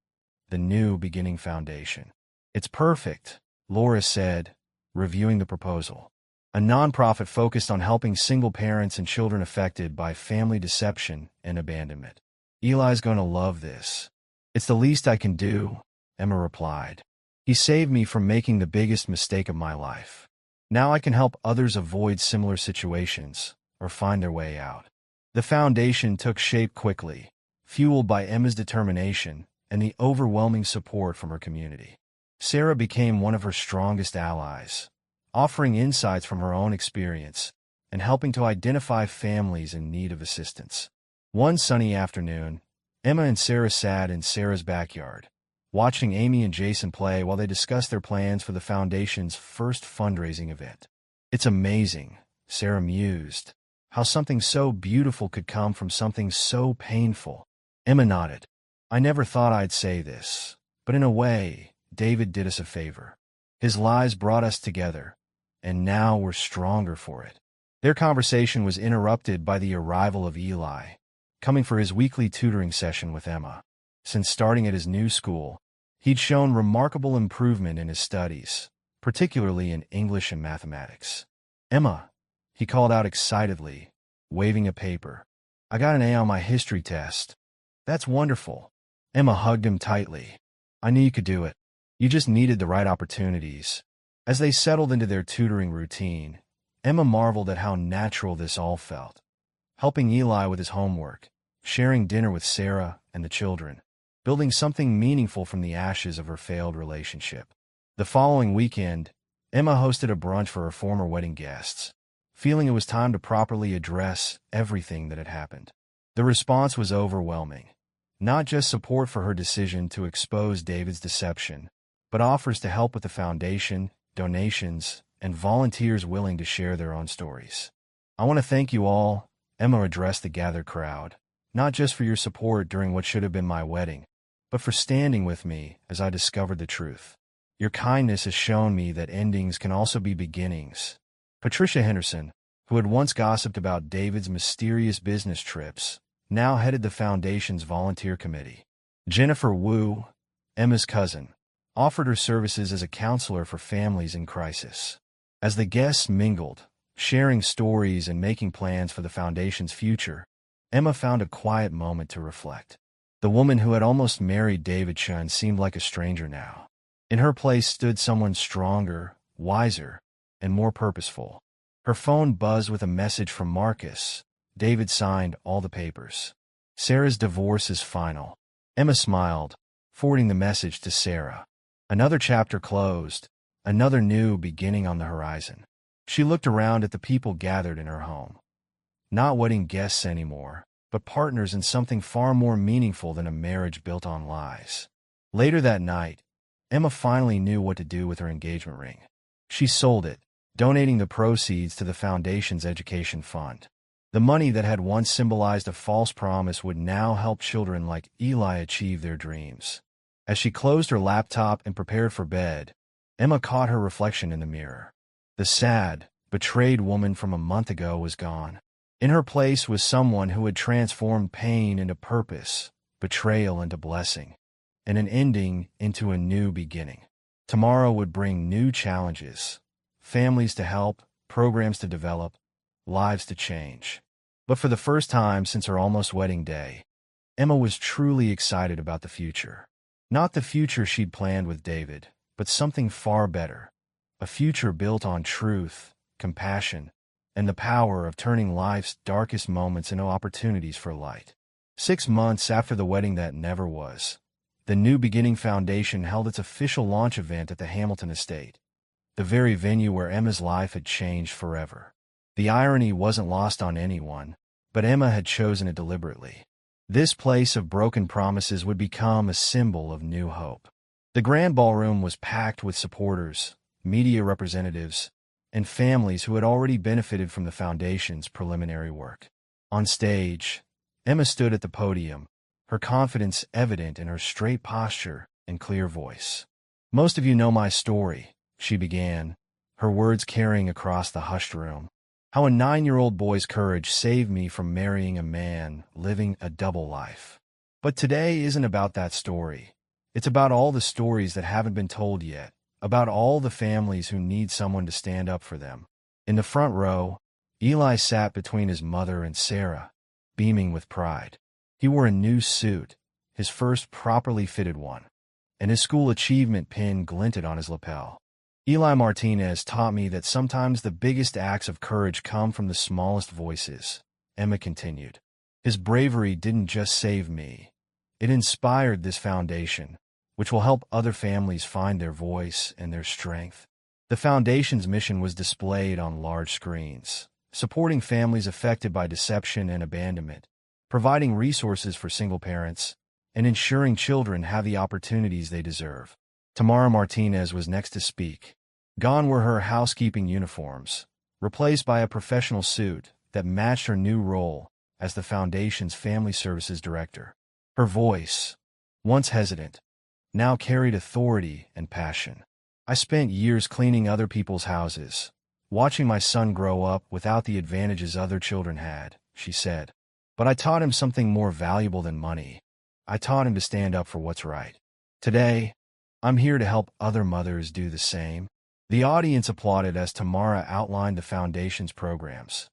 the New Beginning Foundation. "It's perfect," Laura said, reviewing the proposal. "A nonprofit focused on helping single parents and children affected by family deception and abandonment. Eli's going to love this." "It's the least I can do," Emma replied. "He saved me from making the biggest mistake of my life. Now I can help others avoid similar situations or find their way out." The foundation took shape quickly, fueled by Emma's determination and the overwhelming support from her community. Sarah became one of her strongest allies, offering insights from her own experience and helping to identify families in need of assistance. One sunny afternoon, Emma and Sarah sat in Sarah's backyard, watching Amy and Jason play while they discussed their plans for the foundation's first fundraising event. "It's amazing," Sarah mused, "how something so beautiful could come from something so painful." Emma nodded. "I never thought I'd say this, but in a way, David did us a favor. His lies brought us together, and now we're stronger for it." Their conversation was interrupted by the arrival of Eli, coming for his weekly tutoring session with Emma. Since starting at his new school, he'd shown remarkable improvement in his studies, particularly in English and mathematics. "Emma," he called out excitedly, waving a paper, "I got an A on my history test." "That's wonderful." Emma hugged him tightly. "I knew you could do it. You just needed the right opportunities." As they settled into their tutoring routine, Emma marveled at how natural this all felt. Helping Eli with his homework, sharing dinner with Sarah and the children, building something meaningful from the ashes of her failed relationship. The following weekend, Emma hosted a brunch for her former wedding guests, feeling it was time to properly address everything that had happened. The response was overwhelming. Not just support for her decision to expose David's deception, but offers to help with the foundation, donations, and volunteers willing to share their own stories. "I want to thank you all," Emma addressed the gathered crowd, "not just for your support during what should have been my wedding, but for standing with me as I discovered the truth. Your kindness has shown me that endings can also be beginnings. Patricia Henderson, who had once gossiped about David's mysterious business trips, now headed the Foundation's volunteer committee. Jennifer Wu, Emma's cousin, offered her services as a counselor for families in crisis. As the guests mingled, sharing stories and making plans for the Foundation's future, Emma found a quiet moment to reflect. The woman who had almost married David Chun seemed like a stranger now. In her place stood someone stronger, wiser, and more purposeful. Her phone buzzed with a message from Marcus. David signed all the papers. Sarah's divorce is final. Emma smiled, forwarding the message to Sarah. Another chapter closed, another new beginning on the horizon. She looked around at the people gathered in her home. Not wedding guests anymore, but partners in something far more meaningful than a marriage built on lies. Later that night, Emma finally knew what to do with her engagement ring. She sold it, donating the proceeds to the Foundation's education fund. The money that had once symbolized a false promise would now help children like Eli achieve their dreams. As she closed her laptop and prepared for bed, Emma caught her reflection in the mirror. The sad, betrayed woman from a month ago was gone. In her place was someone who had transformed pain into purpose, betrayal into blessing, and an ending into a new beginning. Tomorrow would bring new challenges, families to help, programs to develop, lives to change. But for the first time since her almost wedding day, Emma was truly excited about the future. Not the future she'd planned with David, but something far better. A future built on truth, compassion, and the power of turning life's darkest moments into opportunities for light. 6 months after the wedding that never was, the New Beginning Foundation held its official launch event at the Hamilton estate, the very venue where Emma's life had changed forever. The irony wasn't lost on anyone, but Emma had chosen it deliberately. This place of broken promises would become a symbol of new hope. The grand ballroom was packed with supporters, media representatives, and families who had already benefited from the Foundation's preliminary work. On stage, Emma stood at the podium, her confidence evident in her straight posture and clear voice. "Most of you know my story," she began, her words carrying across the hushed room. "How a 9-year-old boy's courage saved me from marrying a man living a double life. But today isn't about that story. It's about all the stories that haven't been told yet, about all the families who need someone to stand up for them." In the front row, Eli sat between his mother and Sarah, beaming with pride. He wore a new suit, his first properly fitted one, and his school achievement pin glinted on his lapel. "Eli Martinez taught me that sometimes the biggest acts of courage come from the smallest voices," Emma continued. "His bravery didn't just save me. It inspired this foundation, which will help other families find their voice and their strength." The Foundation's mission was displayed on large screens, supporting families affected by deception and abandonment, providing resources for single parents, and ensuring children have the opportunities they deserve. Tamara Martinez was next to speak. Gone were her housekeeping uniforms, replaced by a professional suit that matched her new role as the Foundation's Family Services Director. Her voice, once hesitant, now carried authority and passion. "I spent years cleaning other people's houses, watching my son grow up without the advantages other children had," she said. "But I taught him something more valuable than money. I taught him to stand up for what's right. Today, I'm here to help other mothers do the same." The audience applauded as Tamara outlined the Foundation's programs: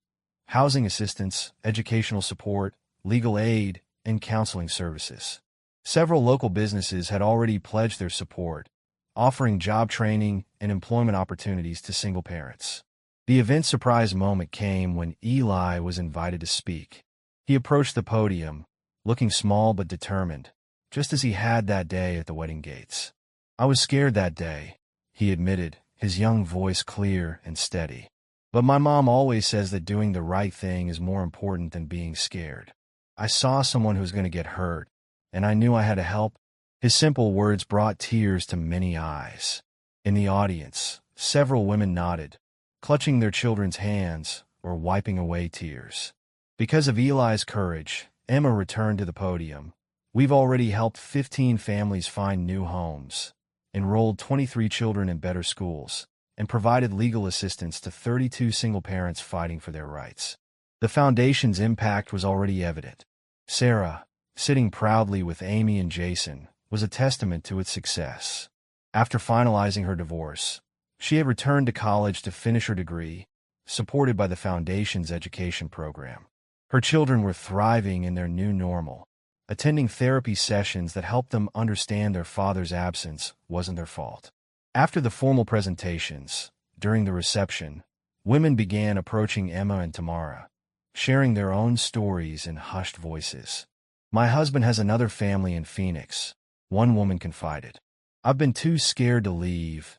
housing assistance, educational support, legal aid, and counseling services. Several local businesses had already pledged their support, offering job training and employment opportunities to single parents. The event's surprise moment came when Eli was invited to speak. He approached the podium, looking small but determined, just as he had that day at the wedding gates. "I was scared that day," he admitted, his young voice clear and steady. "But my mom always says that doing the right thing is more important than being scared. I saw someone who was going to get hurt, and I knew I had to help." His simple words brought tears to many eyes. In the audience, several women nodded, clutching their children's hands or wiping away tears. Because of Eli's courage, Emma returned to the podium, We've already helped 15 families find new homes, enrolled 23 children in better schools, and provided legal assistance to 32 single parents fighting for their rights. The foundation's impact was already evident. Sarah, sitting proudly with Amy and Jason, was a testament to its success. After finalizing her divorce, she had returned to college to finish her degree, supported by the foundation's education program. Her children were thriving in their new normal, attending therapy sessions that helped them understand their father's absence wasn't their fault. After the formal presentations, during the reception, women began approaching Emma and Tamara, sharing their own stories in hushed voices. "My husband has another family in Phoenix," one woman confided. "I've been too scared to leave,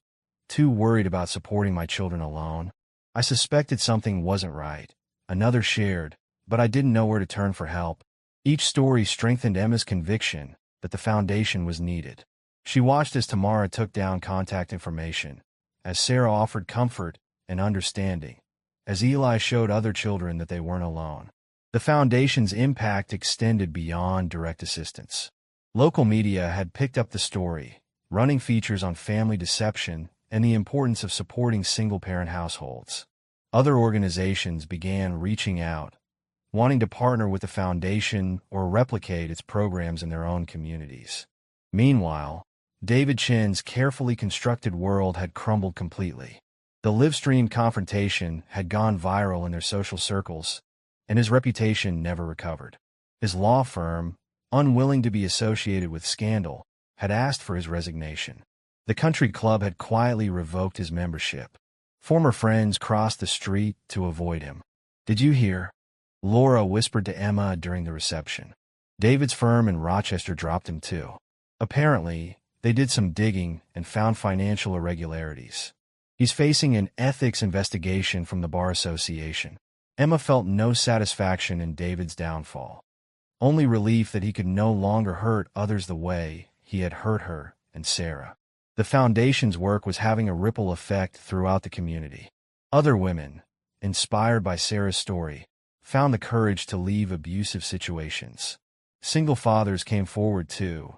too worried about supporting my children alone. I suspected something wasn't right," another shared, "but I didn't know where to turn for help." Each story strengthened Emma's conviction that the foundation was needed. She watched as Tamara took down contact information, as Sarah offered comfort and understanding, as Eli showed other children that they weren't alone. The foundation's impact extended beyond direct assistance. Local media had picked up the story, running features on family deception and the importance of supporting single-parent households. Other organizations began reaching out, wanting to partner with the foundation or replicate its programs in their own communities. Meanwhile, David Chin's carefully constructed world had crumbled completely. The live-stream confrontation had gone viral in their social circles, and his reputation never recovered. His law firm, unwilling to be associated with scandal, had asked for his resignation. The country club had quietly revoked his membership. Former friends crossed the street to avoid him. "Did you hear?" Laura whispered to Emma during the reception. "David's firm in Rochester dropped him too. Apparently, they did some digging and found financial irregularities. He's facing an ethics investigation from the Bar Association." Emma felt no satisfaction in David's downfall, only relief that he could no longer hurt others the way he had hurt her and Sarah. The foundation's work was having a ripple effect throughout the community. Other women, inspired by Sarah's story, found the courage to leave abusive situations. Single fathers came forward too,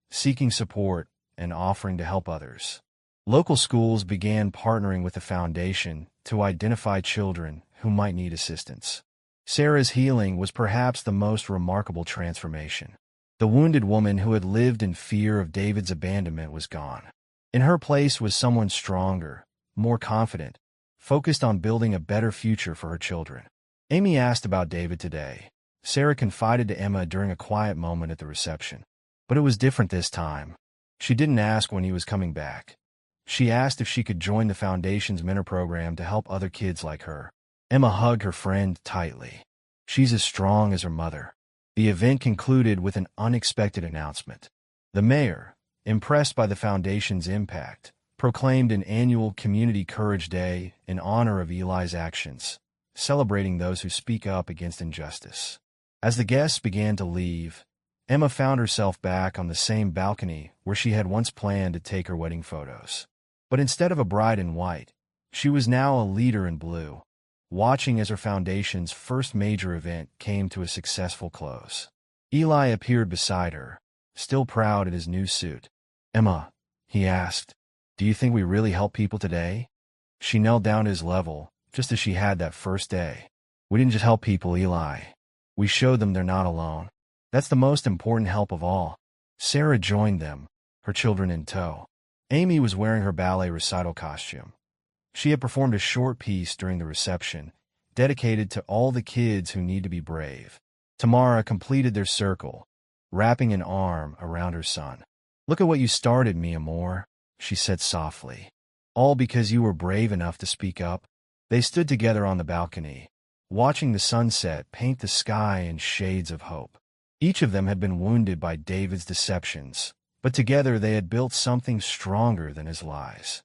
seeking support and offering to help others. Local schools began partnering with the foundation to identify children who might need assistance. Sarah's healing was perhaps the most remarkable transformation. The wounded woman who had lived in fear of David's abandonment was gone. In her place was someone stronger, more confident, focused on building a better future for her children. Amy asked about David today. Sarah confided to Emma during a quiet moment at the reception. But it was different this time. She didn't ask when he was coming back. She asked if she could join the foundation's mentor program to help other kids like her. Emma hugged her friend tightly. "She's as strong as her mother." The event concluded with an unexpected announcement. The mayor, impressed by the foundation's impact, proclaimed an annual Community Courage Day in honor of Eli's actions, celebrating those who speak up against injustice. As the guests began to leave, Emma found herself back on the same balcony where she had once planned to take her wedding photos. But instead of a bride in white, she was now a leader in blue, watching as her foundation's first major event came to a successful close. Eli appeared beside her, still proud in his new suit. "Emma," he asked, "do you think we really help people today?" She knelt down to his level, just as she had that first day. "We didn't just help people, Eli. We showed them they're not alone. That's the most important help of all." Sarah joined them, her children in tow. Amy was wearing her ballet recital costume. She had performed a short piece during the reception, dedicated to all the kids who need to be brave. Tamara completed their circle, wrapping an arm around her son. "Look at what you started, mi amor," she said softly. "All because you were brave enough to speak up." They stood together on the balcony, watching the sunset paint the sky in shades of hope. Each of them had been wounded by David's deceptions, but together they had built something stronger than his lies.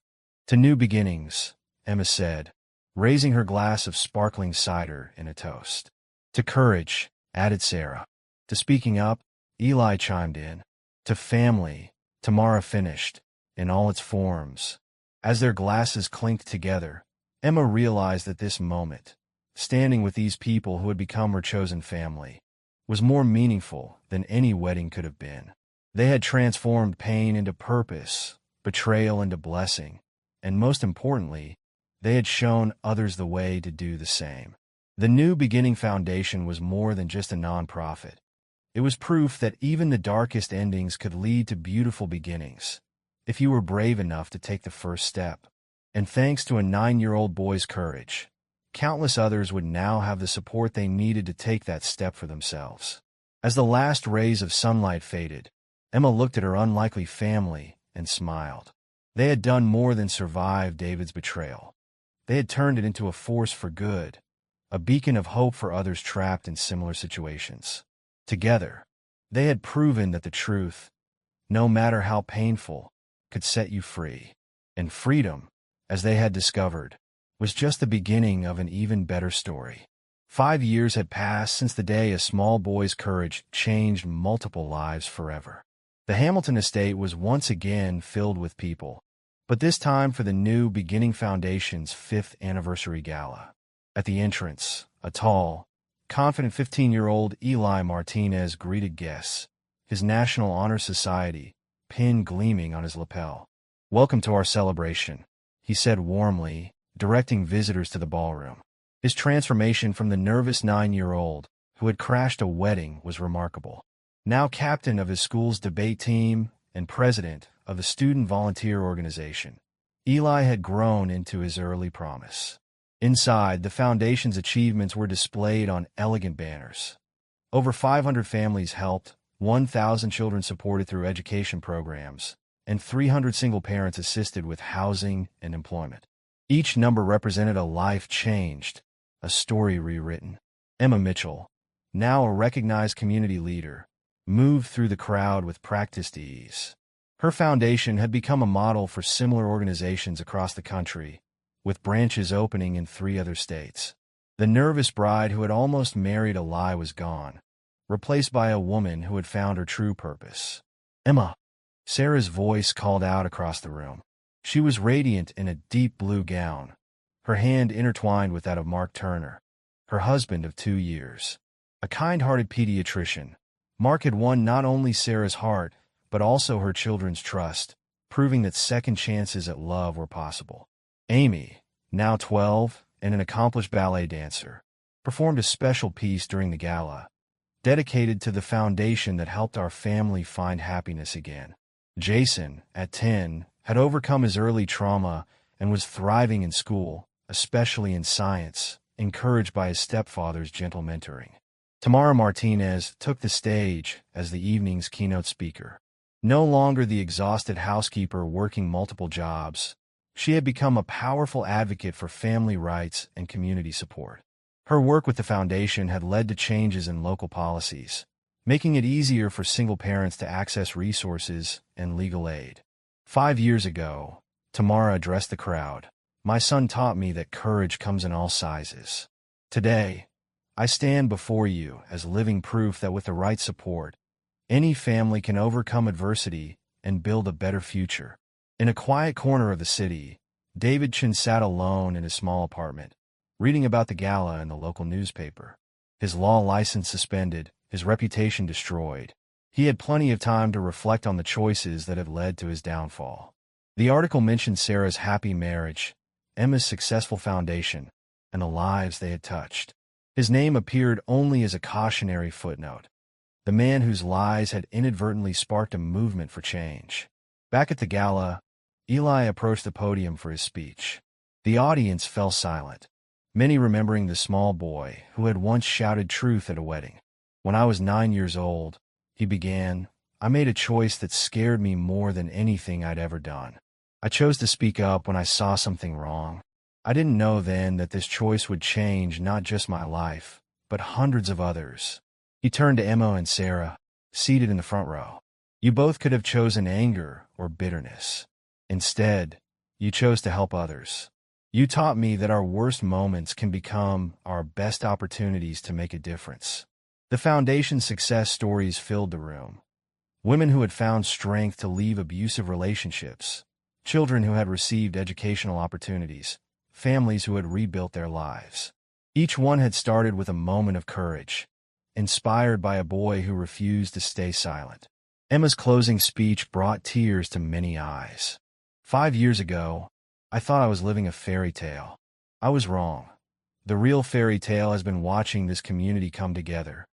"To new beginnings," Emma said, raising her glass of sparkling cider in a toast. "To courage," added Sarah. "To speaking up," Eli chimed in. "To family," Tamara finished, in all its forms. As their glasses clinked together, Emma realized that this moment, standing with these people who had become her chosen family, was more meaningful than any wedding could have been. They had transformed pain into purpose, betrayal into blessing, and most importantly, they had shown others the way to do the same. The New Beginning Foundation was more than just a nonprofit. It was proof that even the darkest endings could lead to beautiful beginnings, if you were brave enough to take the first step. And thanks to a 9-year-old boy's courage, countless others would now have the support they needed to take that step for themselves. As the last rays of sunlight faded, Emma looked at her unlikely family and smiled. They had done more than survive David's betrayal. They had turned it into a force for good, a beacon of hope for others trapped in similar situations. Together, they had proven that the truth, no matter how painful, could set you free. And freedom, as they had discovered, was just the beginning of an even better story. 5 years had passed since the day a small boy's courage changed multiple lives forever. The Hamilton estate was once again filled with people, but this time for the New Beginning Foundation's 5th anniversary gala. At the entrance, a tall, confident 15-year-old Eli Martinez greeted guests, his National Honor Society pin gleaming on his lapel. "Welcome to our celebration," he said warmly, directing visitors to the ballroom. His transformation from the nervous 9-year-old who had crashed a wedding was remarkable. Now captain of his school's debate team and president of the student volunteer organization, Eli had grown into his early promise. Inside, the foundation's achievements were displayed on elegant banners. Over 500 families helped, 1,000 children supported through education programs, and 300 single parents assisted with housing and employment. Each number represented a life changed, a story rewritten. Emma Mitchell, now a recognized community leader, moved through the crowd with practiced ease. Her foundation had become a model for similar organizations across the country, with branches opening in 3 other states. The nervous bride who had almost married a lie was gone, replaced by a woman who had found her true purpose. "Emma!" Sarah's voice called out across the room. She was radiant in a deep blue gown, her hand intertwined with that of Mark Turner, her husband of 2 years. A kind-hearted pediatrician, Mark had won not only Sarah's heart, but also her children's trust, proving that second chances at love were possible. Amy, now 12 and an accomplished ballet dancer, performed a special piece during the gala, dedicated to the foundation that helped our family find happiness again. Jason, at 10, had overcome his early trauma and was thriving in school, especially in science, encouraged by his stepfather's gentle mentoring. Tamara Martinez took the stage as the evening's keynote speaker. No longer the exhausted housekeeper working multiple jobs, she had become a powerful advocate for family rights and community support. Her work with the foundation had led to changes in local policies, making it easier for single parents to access resources and legal aid. 5 years ago, Tamara addressed the crowd. "My son taught me that courage comes in all sizes. Today, I stand before you as living proof that with the right support, any family can overcome adversity and build a better future." In a quiet corner of the city, David Chin sat alone in his small apartment, reading about the gala in the local newspaper. His law license suspended, his reputation destroyed. He had plenty of time to reflect on the choices that had led to his downfall. The article mentioned Sarah's happy marriage, Emma's successful foundation, and the lives they had touched. His name appeared only as a cautionary footnote. The man whose lies had inadvertently sparked a movement for change. Back at the gala, Eli approached the podium for his speech. The audience fell silent, many remembering the small boy who had once shouted truth at a wedding. "When I was 9 years old," he began, "I made a choice that scared me more than anything I'd ever done. I chose to speak up when I saw something wrong. I didn't know then that this choice would change not just my life, but hundreds of others." He turned to Emma and Sarah, seated in the front row. "You both could have chosen anger or bitterness. Instead, you chose to help others. You taught me that our worst moments can become our best opportunities to make a difference." The foundation's success stories filled the room. Women who had found strength to leave abusive relationships, children who had received educational opportunities, families who had rebuilt their lives. Each one had started with a moment of courage, inspired by a boy who refused to stay silent. Emma's closing speech brought tears to many eyes. 5 years ago, I thought I was living a fairy tale. I was wrong. The real fairy tale has been watching this community come together,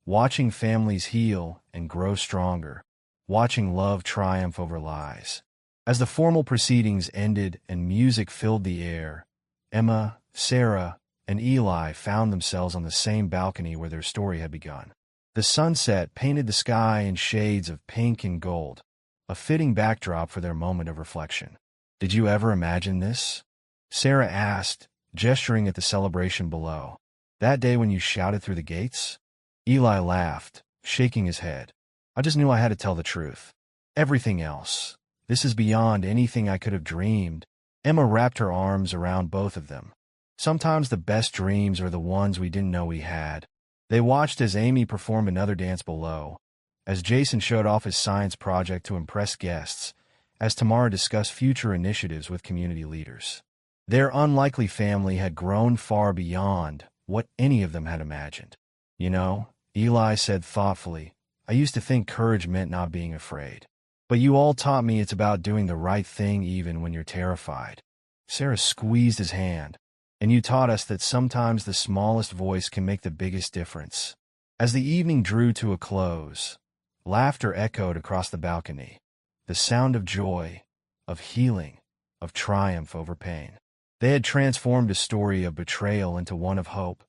watching families heal and grow stronger, watching love triumph over lies. As the formal proceedings ended and music filled the air, Emma, Sarah, and Eli found themselves on the same balcony where their story had begun. The sunset painted the sky in shades of pink and gold, a fitting backdrop for their moment of reflection. "Did you ever imagine this?" Sarah asked, gesturing at the celebration below. "That day when you shouted through the gates?" Eli laughed, shaking his head. "I just knew I had to tell the truth. Everything else. This is beyond anything I could have dreamed." Emma wrapped her arms around both of them. "Sometimes the best dreams are the ones we didn't know we had." They watched as Amy performed another dance below, as Jason showed off his science project to impress guests, as Tamara discussed future initiatives with community leaders. Their unlikely family had grown far beyond what any of them had imagined. "You know," Eli said thoughtfully, "I used to think courage meant not being afraid. But you all taught me it's about doing the right thing even when you're terrified." Sarah squeezed his hand. "And you taught us that sometimes the smallest voice can make the biggest difference." As the evening drew to a close, laughter echoed across the balcony, the sound of joy, of healing, of triumph over pain. They had transformed a story of betrayal into one of hope,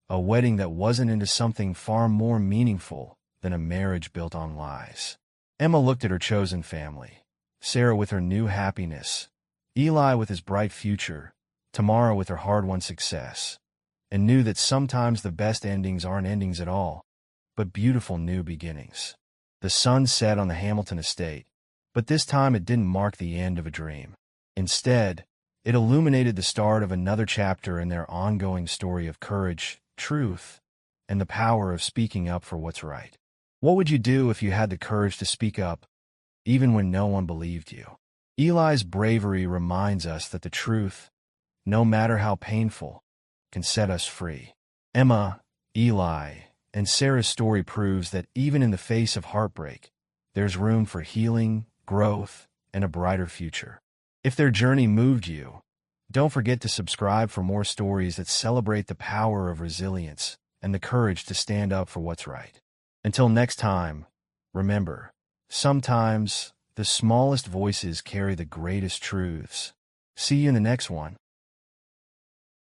a wedding that wasn't into something far more meaningful than a marriage built on lies. Emma looked at her chosen family, Sarah with her new happiness, Eli with his bright future, Tamara with her hard-won success, and knew that sometimes the best endings aren't endings at all, but beautiful new beginnings. The sun set on the Hamilton estate, but this time it didn't mark the end of a dream. Instead, it illuminated the start of another chapter in their ongoing story of courage, truth, and the power of speaking up for what's right. What would you do if you had the courage to speak up, even when no one believed you? Eli's bravery reminds us that the truth, no matter how painful, can set us free. Emma, Eli, and Sarah's story proves that even in the face of heartbreak, there's room for healing, growth, and a brighter future. If their journey moved you, don't forget to subscribe for more stories that celebrate the power of resilience and the courage to stand up for what's right. Until next time, remember, sometimes the smallest voices carry the greatest truths. See you in the next one.